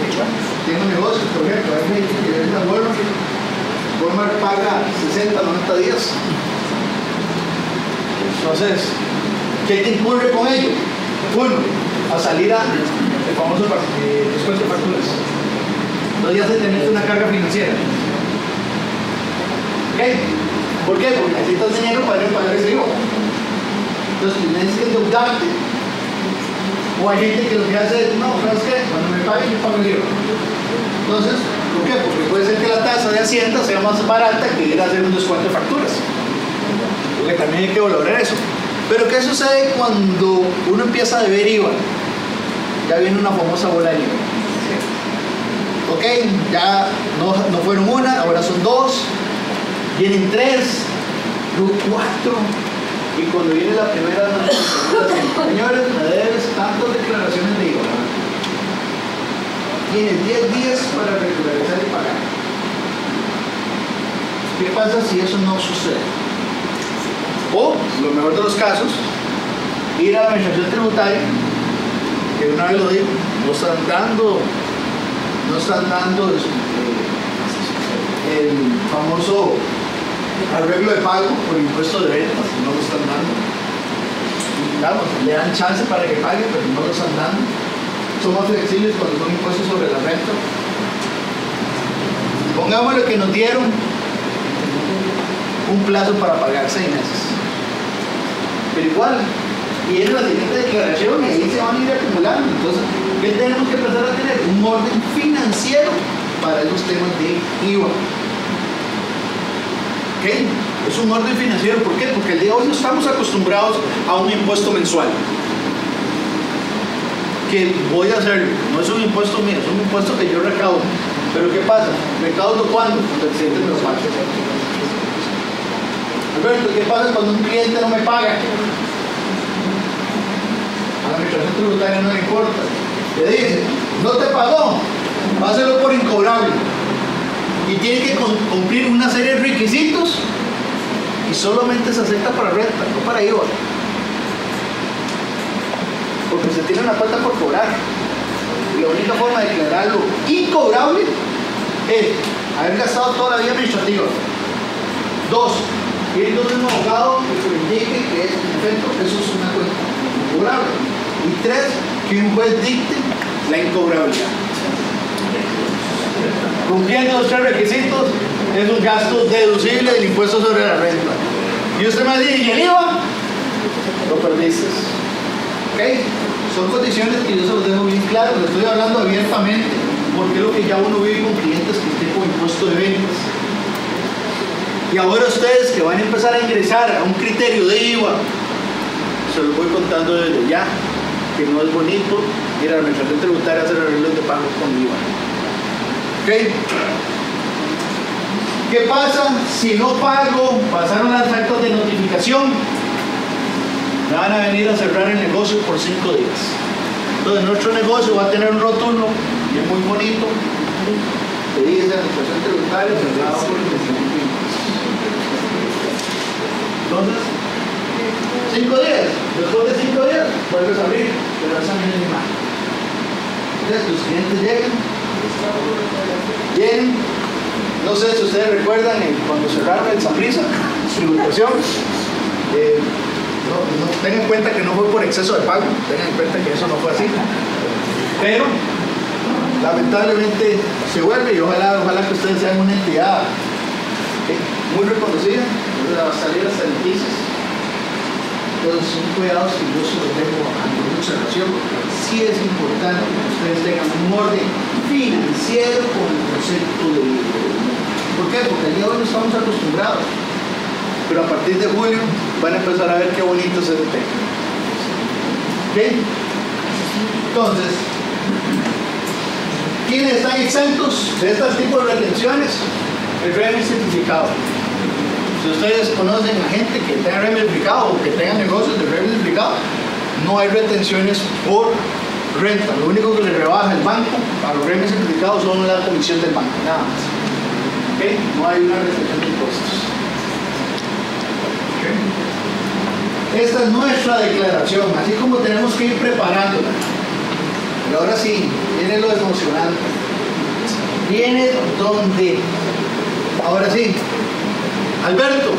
tengo negocios, por ejemplo, hay gente que vende a Walmart paga 60, 90 días. Entonces, ¿qué te incurre con ello? Uno, a salir a el famoso descuento de facturas. Entonces ya se te mete una carga financiera. ¿Ok? ¿Por qué? Porque necesitas dinero para pagar ese IVA. Entonces tienes que endeudarte. O hay gente que lo que hace es, no, ¿sabes qué? Cuando me paguen yo pago el IVA. Entonces, ¿por qué? Porque puede ser que la tasa de Hacienda sea más barata que ir a hacer un descuento de facturas. Porque también hay que valorar eso. Pero ¿qué sucede cuando uno empieza a deber IVA? Ya viene una famosa bola de IVA. Ok, ya no fueron una, ahora son dos, vienen tres, luego cuatro, y cuando viene la primera, señores, me debes tantas declaraciones de IVA. Tienes 10 días para regularizar y pagar. ¿Qué pasa si eso no sucede? O, lo mejor de los casos, ir a la administración tributaria, que una vez lo digo, no están dando el famoso arreglo de pago por impuesto de ventas, no lo están dando. Vamos, le dan chance para que pague, pero no lo están dando. Son más flexibles cuando son impuestos sobre la renta. Pongámosle que nos dieron un plazo para pagar 6 meses. Pero igual, viene la siguiente declaración y ahí se van a ir acumulando. Entonces, ¿qué tenemos que empezar a tener? Un orden financiero para esos temas de IVA. ¿Ok? Es un orden financiero. ¿Por qué? Porque el día de hoy no estamos acostumbrados a un impuesto mensual. Que voy a hacerlo. No es un impuesto mío, es un impuesto que yo recaudo. Pero ¿qué pasa? ¿Recaudo cuándo? Cuando el cliente me lo paga. Alberto, ¿qué pasa cuando un cliente no me paga? A la administración tributaria no le importa. Le dice, no te pagó, páselo por incobrable. Y tiene que cumplir una serie de requisitos y solamente se acepta para renta, no para IVA. Porque se tiene una cuenta por cobrar. Y la única forma de declararlo incobrable es haber gastado toda la vida administrativa. 2. Ir donde un abogado que le indique que es, en efecto, eso es una cuenta incobrable. Y 3, que un juez dicte la incobrabilidad. Cumpliendo los 3 requisitos, es un gasto deducible del impuesto sobre la renta. Y usted me dice, ¿y el IVA? Lo perdiste. ¿Ok? Son condiciones que yo se los dejo bien claros, les estoy hablando abiertamente, porque es lo que ya uno vive con clientes que estén con impuesto de ventas. Y ahora ustedes que van a empezar a ingresar a un criterio de IVA, se los voy contando desde ya, que no es bonito, ir a la administración tributaria a hacer arreglos de pago con IVA. ¿Ok? ¿Qué pasa si no pago? Pasaron las actas de notificación, me van a venir a cerrar el negocio por 5 días. Entonces nuestro negocio va a tener un rótulo y es muy bonito que dice administración tributaria cerrado por el presidente. Entonces 5 días, después de 5 días vuelves a abrir, pero esa misma imagen. Entonces tus clientes llegan, no sé si ustedes recuerdan cuando cerraron el Saprissa, su inversión, no, tengan en cuenta que no fue por exceso de pago, tengan en cuenta que eso no fue así, pero lamentablemente se vuelve, y ojalá que ustedes sean una entidad muy reconocida, va a salir hasta noticias. Entonces son cuidados que yo se los dejo a mi observación, porque sí es importante que ustedes tengan un orden financiero con el concepto de libro. ¿Por qué? Porque el día de hoy no estamos acostumbrados, pero a partir de julio van a empezar a ver qué bonito es el tema. ¿Ok? Entonces, ¿quiénes están exentos de este tipo de retenciones? El régimen simplificado. Si ustedes conocen a gente que tenga régimen simplificado o que tenga negocios de régimen simplificado, no hay retenciones por renta. Lo único que le rebaja el banco a los regímenes simplificados son la comisión del banco, nada más. ¿Okay? No hay una retención de impuestos. ¿Okay? Esta es nuestra declaración, así como tenemos que ir preparándola. Pero ahora sí, viene lo emocionante. Viene donde, ahora sí, Alberto,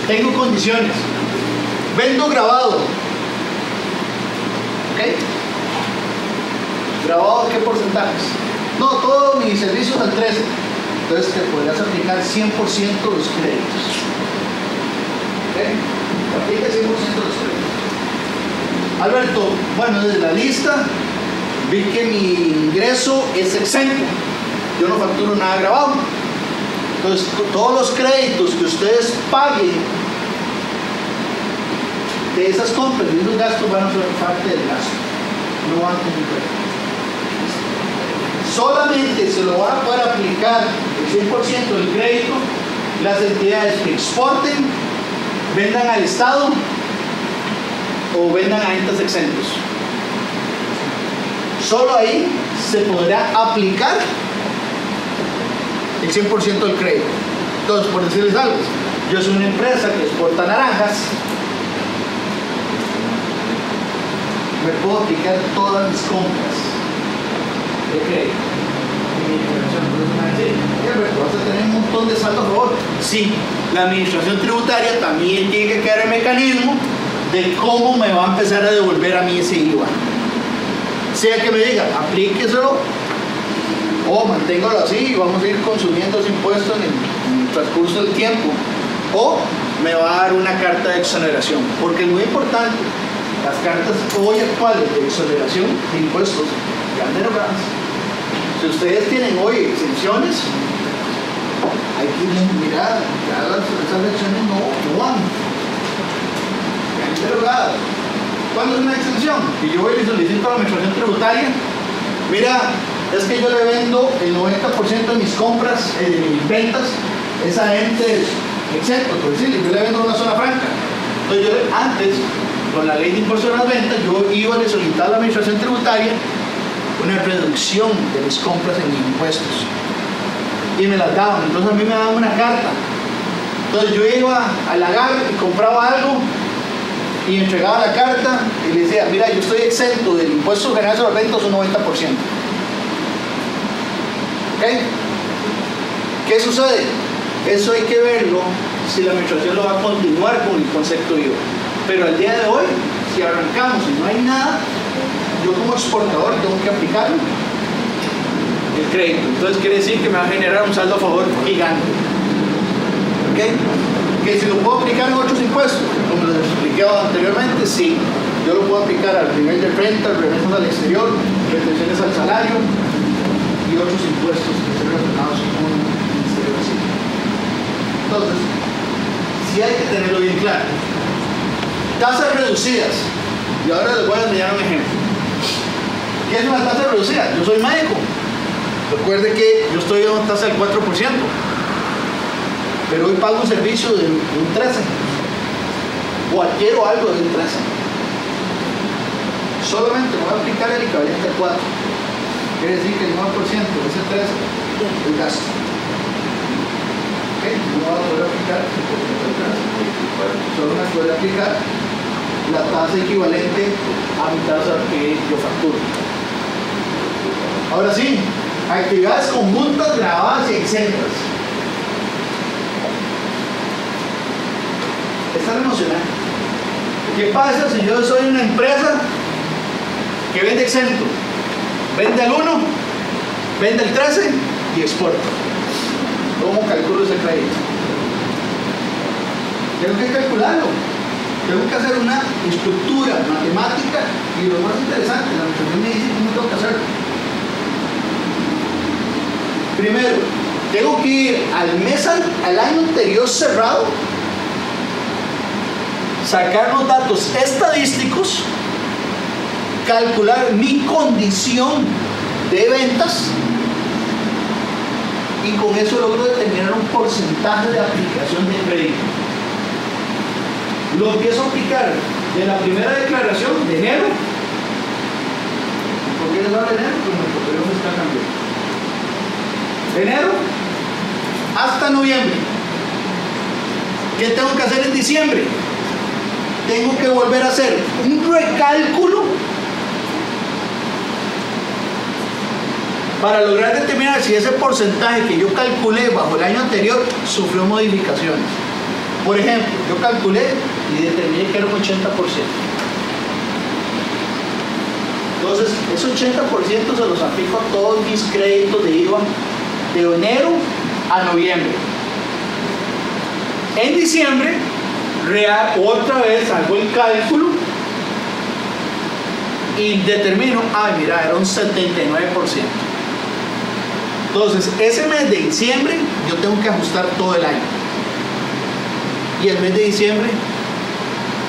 tengo condiciones, vendo grabado, ¿ok? ¿Grabado qué porcentajes? No, todos mis servicios al 13%, entonces te podrás aplicar 100% los créditos, ¿ok? Te aplica 100% los créditos. Alberto, bueno, desde la lista vi que mi ingreso es exento, yo no facturo nada grabado. Entonces, todos los créditos que ustedes paguen de esas compras y esos gastos van a ser parte del gasto, no van a tener crédito. Solamente se lo van a poder aplicar el 100% del crédito las entidades que exporten, vendan al Estado o vendan a entes exentos. Solo ahí se podrá aplicar el 100% del crédito. Entonces, por decirles algo, yo soy una empresa que exporta naranjas, me puedo aplicar todas mis compras de crédito. Vas a tener un montón de saldo a favor. Sí, la administración tributaria también tiene que crear el mecanismo de cómo me va a empezar a devolver a mí ese IVA. Sea que me diga, aplíqueselo o manténgalo así y vamos a ir consumiendo ese impuesto en el transcurso del tiempo, o me va a dar una carta de exoneración, porque es muy importante, las cartas hoy actuales de exoneración de impuestos ya han derogadas. Si ustedes tienen hoy exenciones, hay que mirar, ya esas exenciones no van, ya han derogado. ¿Cuándo es una exención? Y yo voy y solicito a la administración tributaria, mira, es que yo le vendo el 90% de mis compras, de mis ventas, es a entes exentos, por decirle, yo le vendo una zona franca. Entonces yo antes, con la ley de impuestos a las ventas, yo iba a solicitar a la administración tributaria una reducción de mis compras en mis impuestos. Y me las daban, entonces a mí me daban una carta. Entonces yo iba a la GAR y compraba algo y entregaba la carta y le decía, mira, yo estoy exento del impuesto general sobre rentas un 90%. ¿Okay? ¿Qué sucede? Eso hay que verlo si la administración lo va a continuar con el concepto IVA. Pero al día de hoy, si arrancamos y no hay nada, yo como exportador tengo que aplicar el crédito. Entonces quiere decir que me va a generar un saldo a favor gigante. ¿Okay? Que si lo puedo aplicar en otros impuestos, como les expliqué anteriormente, sí. Yo lo puedo aplicar al nivel de renta, remesas al exterior, retenciones al salario y otros impuestos que estén relacionados con el Ministerio de Hacienda. Entonces, sí hay que tenerlo bien claro. Tasas reducidas. Y ahora les voy a enseñar un ejemplo. ¿Qué es una tasa reducida? Yo soy médico. Recuerde que yo estoy a una tasa del 4%, pero hoy pago un servicio de un 13%, o adquiero algo de un 13%. Solamente me voy a aplicar el equivalente al 4%. Quiere decir que el 9% de ese 13% es gasto. ¿Okay? No voy a poder aplicar el 13%. Solo me puede aplicar la tasa equivalente a mi tasa que yo facturo. Ahora sí, actividades conjuntas, grabadas y exentas. Esta es emocionante. ¿Qué pasa si yo soy una empresa que vende exento? Vende al 1, vende al 13 y exporta. ¿Cómo calculo ese crédito? Tengo que calcularlo. Tengo que hacer una estructura matemática y lo más interesante, la administración me dice cómo tengo que hacerlo. Primero, tengo que ir al año anterior cerrado, sacar los datos estadísticos, calcular mi condición de ventas y con eso logro determinar un porcentaje de aplicación de crédito. Lo empiezo a aplicar de la primera declaración de enero. ¿Por qué les hablo de enero? Pues nuestro periodo fiscal cambió. De enero hasta noviembre. ¿Qué tengo que hacer en diciembre? Tengo que volver a hacer un recálculo para lograr determinar si ese porcentaje que yo calculé bajo el año anterior sufrió modificaciones. Por ejemplo, yo calculé y determiné que era un 80%. Entonces, ese 80% se los aplico a todos mis créditos de IVA de enero a noviembre. En diciembre, otra vez hago el cálculo y determino, mira, era un 79%. Entonces, ese mes de diciembre yo tengo que ajustar todo el año. Y el mes de diciembre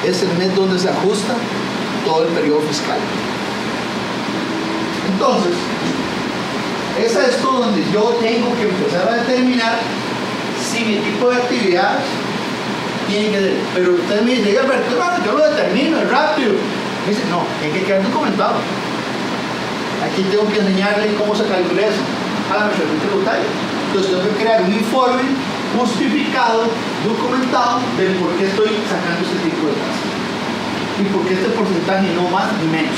es el mes donde se ajusta todo el periodo fiscal. Entonces, es esto donde yo tengo que empezar a determinar si mi tipo de actividad tiene que ser. Pero usted me dice, Alberto, yo lo determino, es rápido. Me dice, no, tiene que quedar documentado. Aquí tengo que enseñarle cómo se calcula eso a la administración tributaria. Entonces tengo que crear un informe justificado, documentado del por qué estoy sacando este tipo de tasas y por qué este porcentaje no más ni menos.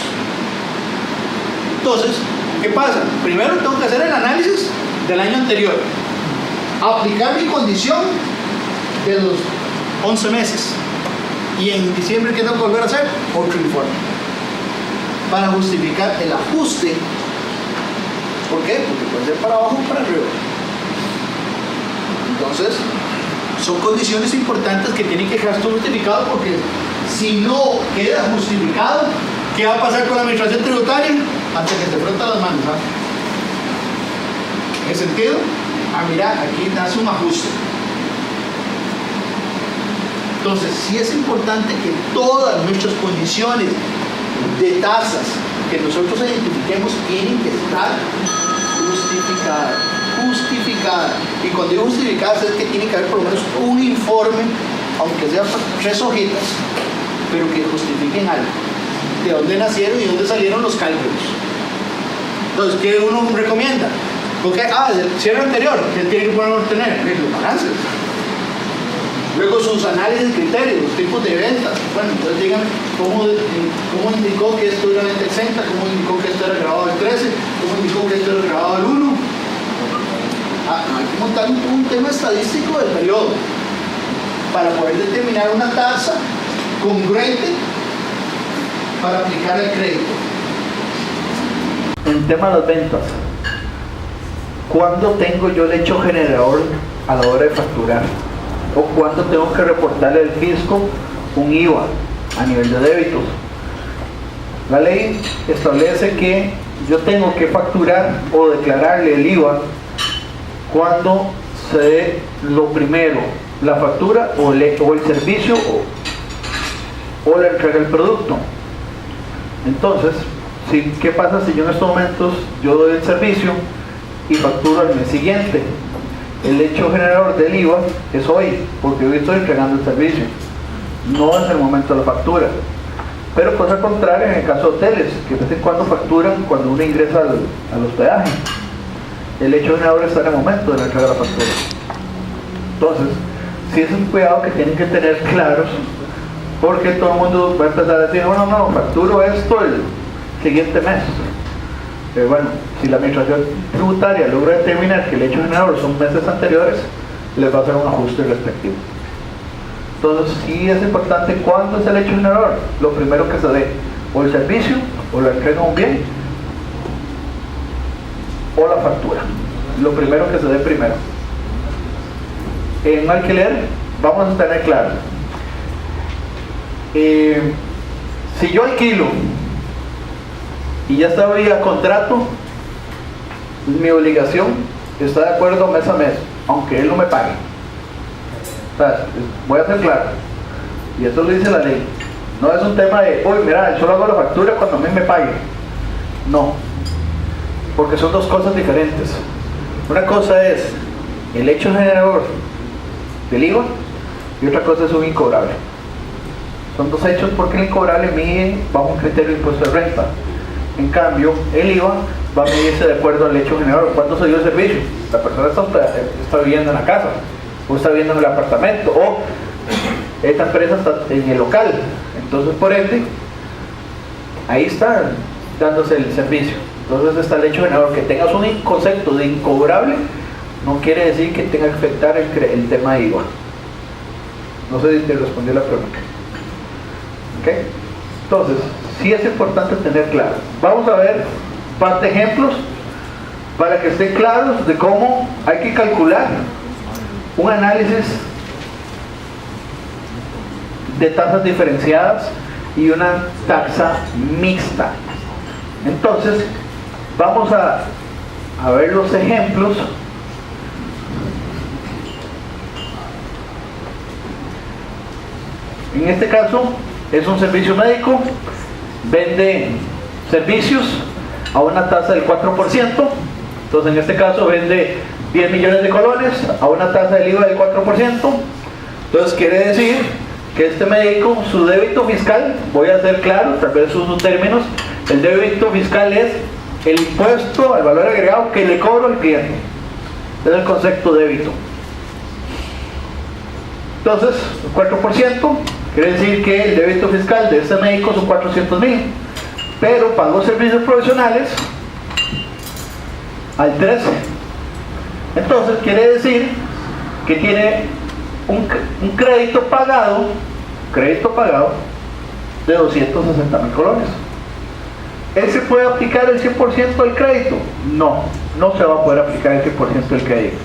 Entonces, ¿qué pasa? Primero tengo que hacer el análisis del año anterior, aplicar mi condición de los 11 meses y en diciembre ¿qué tengo que volver a hacer? Otro informe para justificar el ajuste. ¿Por qué? Porque puede ser para abajo o para arriba. Entonces, son condiciones importantes que tienen que quedar justificadas, porque si no queda justificado, ¿qué va a pasar con la administración tributaria? Hasta que se frotan las manos. ¿En ese sentido? Mira, aquí nace un ajuste. Entonces, sí es importante que todas nuestras condiciones de tasas que nosotros identifiquemos tienen que estar justificadas. Y cuando digo justificadas es que tiene que haber por lo menos un informe, aunque sea 3 hojitas, pero que justifiquen algo. De dónde nacieron y dónde salieron los cálculos. Entonces, ¿qué uno recomienda? Porque, el cierre anterior, ¿qué tiene que tener? Los balances. Luego sus análisis de criterios, los tipos de ventas. Bueno, entonces díganme cómo indicó que esto era venta exenta, cómo indicó que esto era grabado del 13, cómo indicó que esto era grabado del 1. Hay que montar un tema estadístico del periodo para poder determinar una tasa congruente para aplicar el crédito. En tema de las ventas, ¿cuándo tengo yo el hecho generador a la hora de facturar? ¿O cuándo tengo que reportarle al fisco un IVA a nivel de débitos? La ley establece que yo tengo que facturar o declararle el IVA cuando se dé lo primero, la factura o el servicio o la entrega del producto. Entonces, ¿qué pasa si yo en estos momentos yo doy el servicio y facturo al mes siguiente? El hecho generador del IVA es hoy, porque hoy estoy entregando el servicio, no es el momento de la factura. Pero cosa contraria en el caso de hoteles, que de vez en cuando facturan cuando uno ingresa al hospedaje. El hecho generador está en el momento de la entrega de la factura. Entonces, sí es un cuidado que tienen que tener claros, porque todo el mundo va a empezar a decir, bueno, no, facturo esto el siguiente mes. Bueno, si la administración tributaria logra determinar que el hecho generador son meses anteriores, les va a hacer un ajuste respectivo. Entonces, sí es importante cuándo es el hecho generador. Lo primero que se dé, o el servicio, o la entrega de un bien, o la factura. Lo primero que se dé primero. En un alquiler, vamos a tener claro. Si yo alquilo y ya está vía contrato, mi obligación está de acuerdo mes a mes, aunque él no me pague. O sea, voy a ser claro, y eso lo dice la ley. No es un tema de, uy, mira, yo solo hago la factura cuando a mí me pague. No, porque son dos cosas diferentes. Una cosa es el hecho generador del IVA y otra cosa es un incobrable. Son dos hechos porque el incobrable mide bajo un criterio de impuesto de renta. En cambio, el IVA va a medirse de acuerdo al hecho generador. ¿Cuánto se dio el servicio? La persona está viviendo en la casa, o está viviendo en el apartamento, o esta empresa está en el local. Entonces, por ende, ahí está dándose el servicio. Entonces está el hecho generador. Que tengas un concepto de incobrable no quiere decir que tenga que afectar el tema de IVA. No sé si te respondió la pregunta. ¿Okay? Entonces, sí es importante tener claro. Vamos a ver un par de ejemplos para que estén claros de cómo hay que calcular un análisis de tasas diferenciadas y una tasa mixta. Entonces, vamos a ver los ejemplos. En este caso, es un servicio médico, vende servicios a una tasa del 4%. Entonces, en este caso, vende 10 millones de colones a una tasa del IVA del 4%. Entonces, quiere decir que este médico, su débito fiscal, voy a ser claro, tal vez uso términos, el débito fiscal es el impuesto al valor agregado que le cobro al cliente. Es el concepto débito. Entonces, el 4% quiere decir que el débito fiscal de este médico son 400,000, pero pagó servicios profesionales al 13%. Entonces, quiere decir que tiene un crédito pagado de 260,000 colones. ¿Él se puede aplicar el 100% del crédito? No, no se va a poder aplicar el 100% del crédito.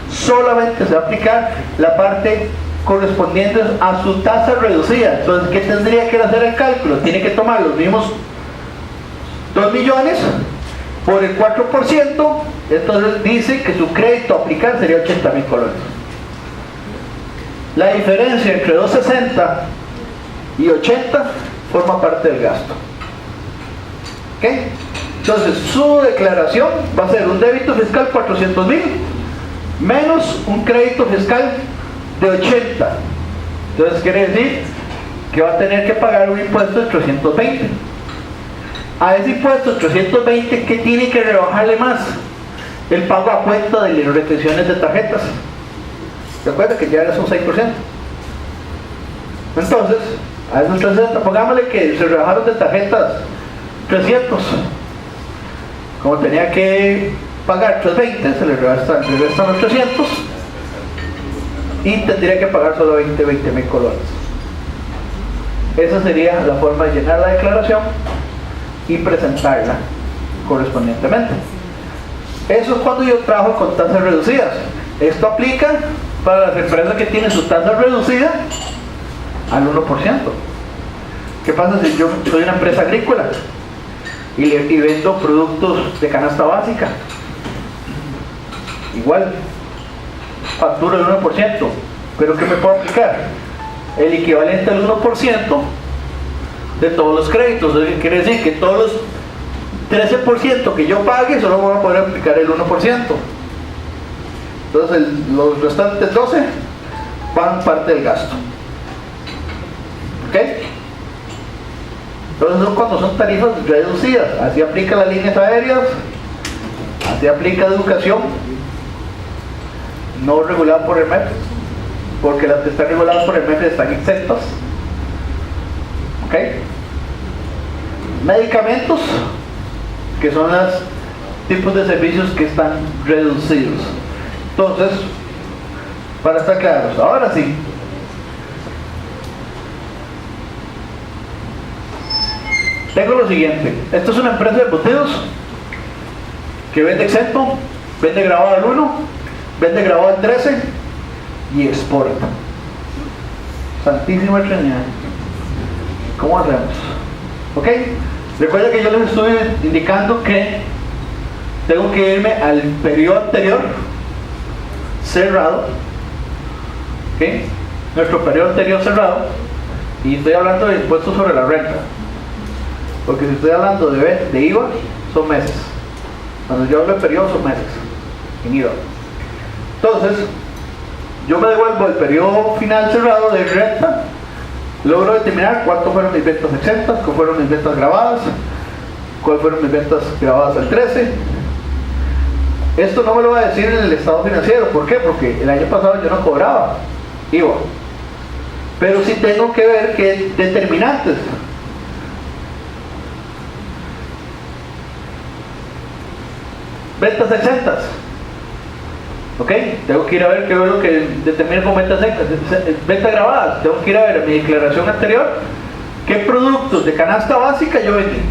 Solamente se va a aplicar la parte correspondiente a su tasa reducida. Entonces, ¿qué tendría que hacer el cálculo? Tiene que tomar los mismos 2 millones por el 4%, entonces dice que su crédito a aplicar sería 80,000 colones. La diferencia entre 260 y 80 forma parte del gasto. ¿Ok? Entonces, su declaración va a ser un débito fiscal 400,000 menos un crédito fiscal de 80. Entonces quiere decir que va a tener que pagar un impuesto de 320. A ese impuesto de 320, ¿qué tiene que rebajarle más? El pago a cuenta de las retenciones de tarjetas. Recuerda que ya es un 6%. Entonces, a esos 360, pongámosle que se rebajaron de tarjetas 300. Como tenía que pagar 320, se le restan los 300 y tendría que pagar solo 20,000 colones. Esa sería la forma de llenar la declaración y presentarla correspondientemente. Eso es cuando yo trabajo con tasas reducidas. Esto aplica para las empresas que tienen su tasa reducida al 1%. ¿Qué pasa si yo soy una empresa agrícola y vendo productos de canasta básica? Igual, facturo el 1%, pero ¿qué me puedo aplicar? El equivalente al 1% de todos los créditos. Quiere decir que todos los 13% que yo pague, solo voy a poder aplicar el 1%. Entonces los restantes 12 van parte del gasto. ¿Ok? Entonces son cuando son tarifas reducidas. Así aplica las líneas aéreas, así aplica educación, no regulada por el MEF, porque las que están reguladas por el MEF están exentas. ¿Ok? Medicamentos, que son los tipos de servicios que están reducidos. Entonces, para estar claros, ahora sí, tengo lo siguiente. Esto es una empresa de embutidos que vende exento, vende grabado al 1, vende grabado al 13 y exporta. Santísima Trinidad. ¿Cómo hacemos? ¿Ok? Recuerda que yo les estuve indicando que tengo que irme al periodo anterior cerrado. ¿Ok? Nuestro periodo anterior cerrado. Y estoy hablando de impuestos sobre la renta. Porque si estoy hablando de IVA, son meses. Cuando yo hablo de periodo, son meses en IVA. Entonces, yo me devuelvo al periodo final cerrado de renta. Logro determinar cuánto fueron mis ventas exentas, cuáles fueron mis ventas grabadas, cuáles fueron mis ventas grabadas al 13. Esto no me lo va a decir en el estado financiero. ¿Por qué? Porque el año pasado yo no cobraba IVA. Pero sí tengo que ver qué determinantes. Ventas exentas. ¿Ok? Tengo que ir a ver qué es lo que determina como ventas exentas. Ventas grabadas. Tengo que ir a ver en mi declaración anterior qué productos de canasta básica yo vendí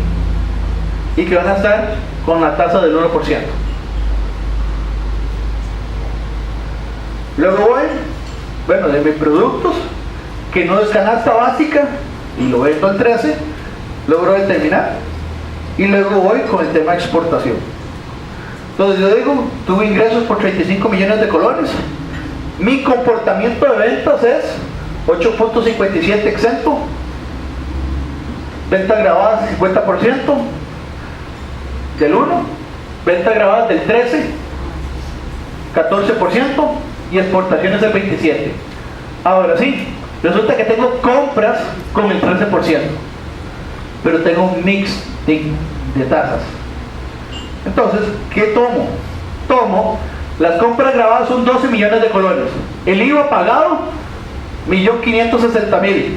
y que van a estar con la tasa del 1%. Luego voy, de mis productos que no es canasta básica y lo vendo al 13, logro determinar, y luego voy con el tema de exportación. Entonces yo digo, tuve ingresos por 35 millones de colones, mi comportamiento de ventas es 8.57 exento, ventas grabadas 50% del 1, ventas grabadas del 13, 14% y exportaciones del 27%. Ahora sí, resulta que tengo compras con el 13%, pero tengo un mix de tasas. Entonces, ¿qué tomo? Tomo, las compras grabadas son 12 millones de colones. El IVA pagado, 1.560.000.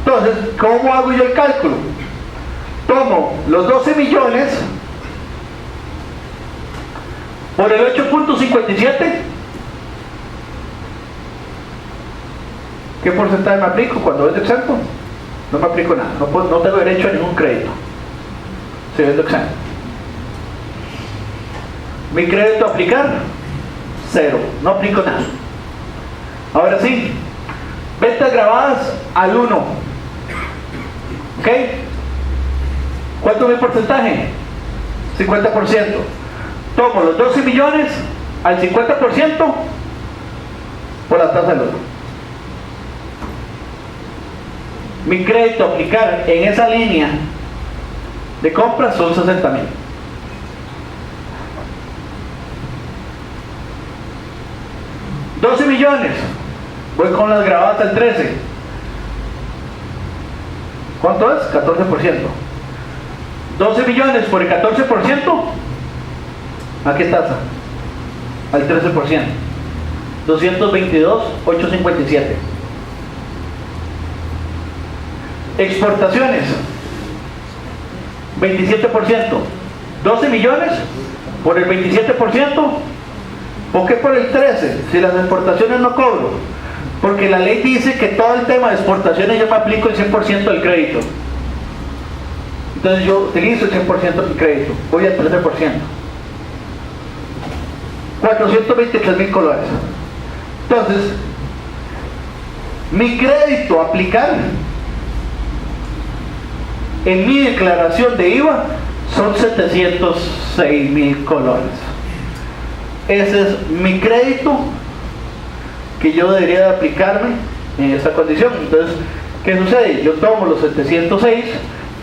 Entonces, ¿cómo hago yo el cálculo? Tomo los 12 millones por el 8.57. ¿Qué porcentaje me aplico cuando vendo exento? No me aplico nada, no tengo derecho a ningún crédito si vendo exento. Mi crédito a aplicar, 0, no aplico nada. Ahora sí, ventas grabadas al 1. ¿Ok? ¿Cuánto es mi porcentaje? 50%. Tomo los 12 millones al 50% por la tasa del 1. Mi crédito a aplicar en esa línea de compras son 60.000. $12 millones, voy con las grabadas al 13. ¿Cuánto es? 14%. 12 millones por el 14%, ¿a qué tasa? Al 13%. 222.857. Exportaciones, 27%. 12 millones por el 27%. ¿Por qué por el 13? Si las exportaciones no cobro. Porque la ley dice que todo el tema de exportaciones yo me aplico el 100% del crédito. Entonces yo utilizo el 100% del crédito. Voy al 13%. 423.000 colones. Entonces, mi crédito a aplicar en mi declaración de IVA son 706.000 colones. Ese es mi crédito que yo debería de aplicarme en esta condición. Entonces, ¿qué sucede? Yo tomo los 706,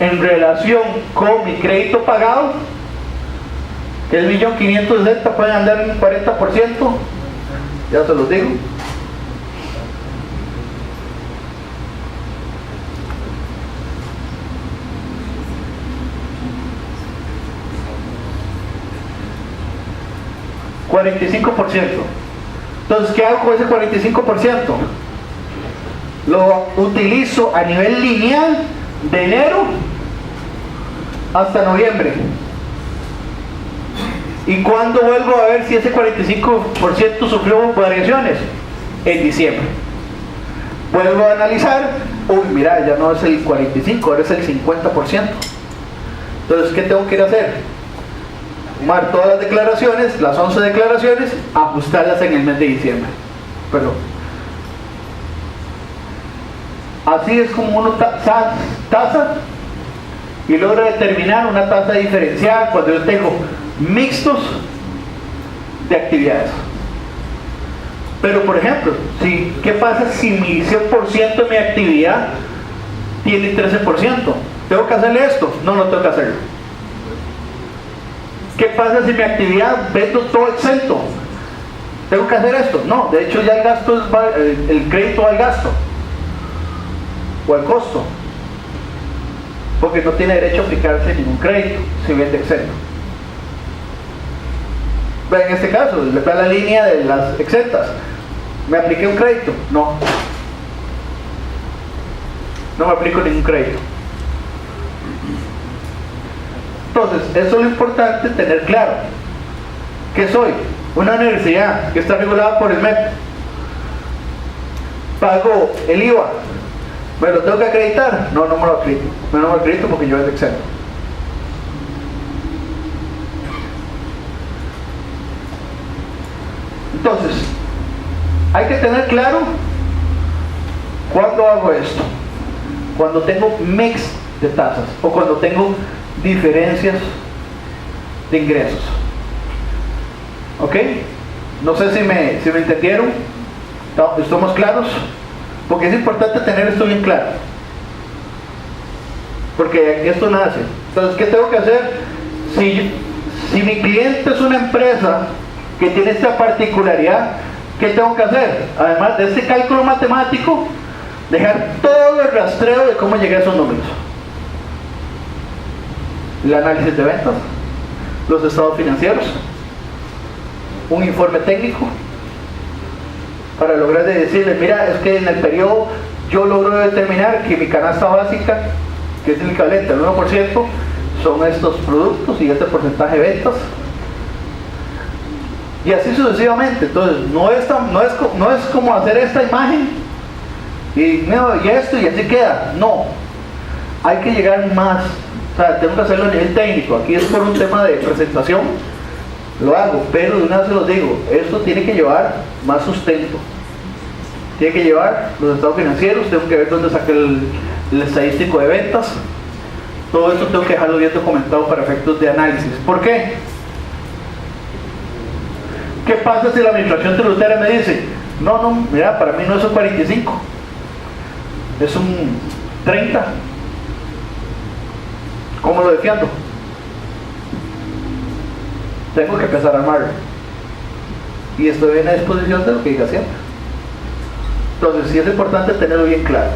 en relación con mi crédito pagado, que es 1.560.000, pueden andar en 40%, ya se los digo. $45. Entonces, ¿qué hago con ese 45%? Lo utilizo a nivel lineal de enero hasta noviembre. ¿Y cuándo vuelvo a ver si ese 45% sufrió variaciones? En diciembre. Vuelvo a analizar, uy, mira, ya no es el 45%, ahora es el 50%. Entonces, ¿qué tengo que ir a hacer? Tomar todas las declaraciones, las 11 declaraciones, ajustarlas en el mes de diciembre. Pero así es como uno tasa y logra determinar una tasa diferenciada cuando yo tengo mixtos de actividades. Pero por ejemplo, ¿qué pasa si mi 100% de mi actividad tiene 13%? ¿Tengo que hacerle esto? No, no tengo que hacerlo. ¿Qué pasa si mi actividad vendo todo exento? ¿Tengo que hacer esto? No, de hecho ya el gasto el crédito al gasto o al costo, porque no tiene derecho a aplicarse ningún crédito si vende exento. En este caso, le da la línea de las exentas. ¿Me apliqué un crédito? No. No me aplico ningún crédito. Entonces, eso es lo importante tener claro. ¿Qué soy? Una universidad que está regulada por el MEP. Pago el IVA. ¿Me lo tengo que acreditar? No, no me lo acredito. No me lo acredito porque yo es exento. Entonces, hay que tener claro cuándo hago esto. Cuando tengo mix de tasas o cuando tengo diferencias de ingresos. ¿Ok? No sé si me entendieron. ¿Estamos claros? Porque es importante tener esto bien claro. Porque esto nace. Entonces, ¿qué tengo que hacer? Si mi cliente es una empresa que tiene esta particularidad, ¿qué tengo que hacer? Además de este cálculo matemático, dejar todo el rastreo de cómo llegué a esos números. El análisis de ventas, los estados financieros, un informe técnico para lograr decirle, mira, es que en el periodo yo logro determinar que mi canasta básica, que es el equivalente al 1%, son estos productos y este porcentaje de ventas, y así sucesivamente. Entonces no es como hacer esta imagen y esto y así queda. No, hay que llegar más. O sea, tengo que hacerlo a nivel técnico. Aquí es por un tema de presentación, lo hago, pero de una vez se los digo, esto tiene que llevar más sustento, tiene que llevar los estados financieros, tengo que ver dónde saqué el estadístico de ventas. Todo esto tengo que dejarlo bien documentado para efectos de análisis. ¿Por qué? ¿Qué pasa si la administración tributaria me dice, no, mira, para mí no es un 45, es un 30? ¿Cómo lo defiendo? Tengo que empezar a armarlo. Y estoy en la disposición de lo que diga siempre. Entonces, sí es importante tenerlo bien claro.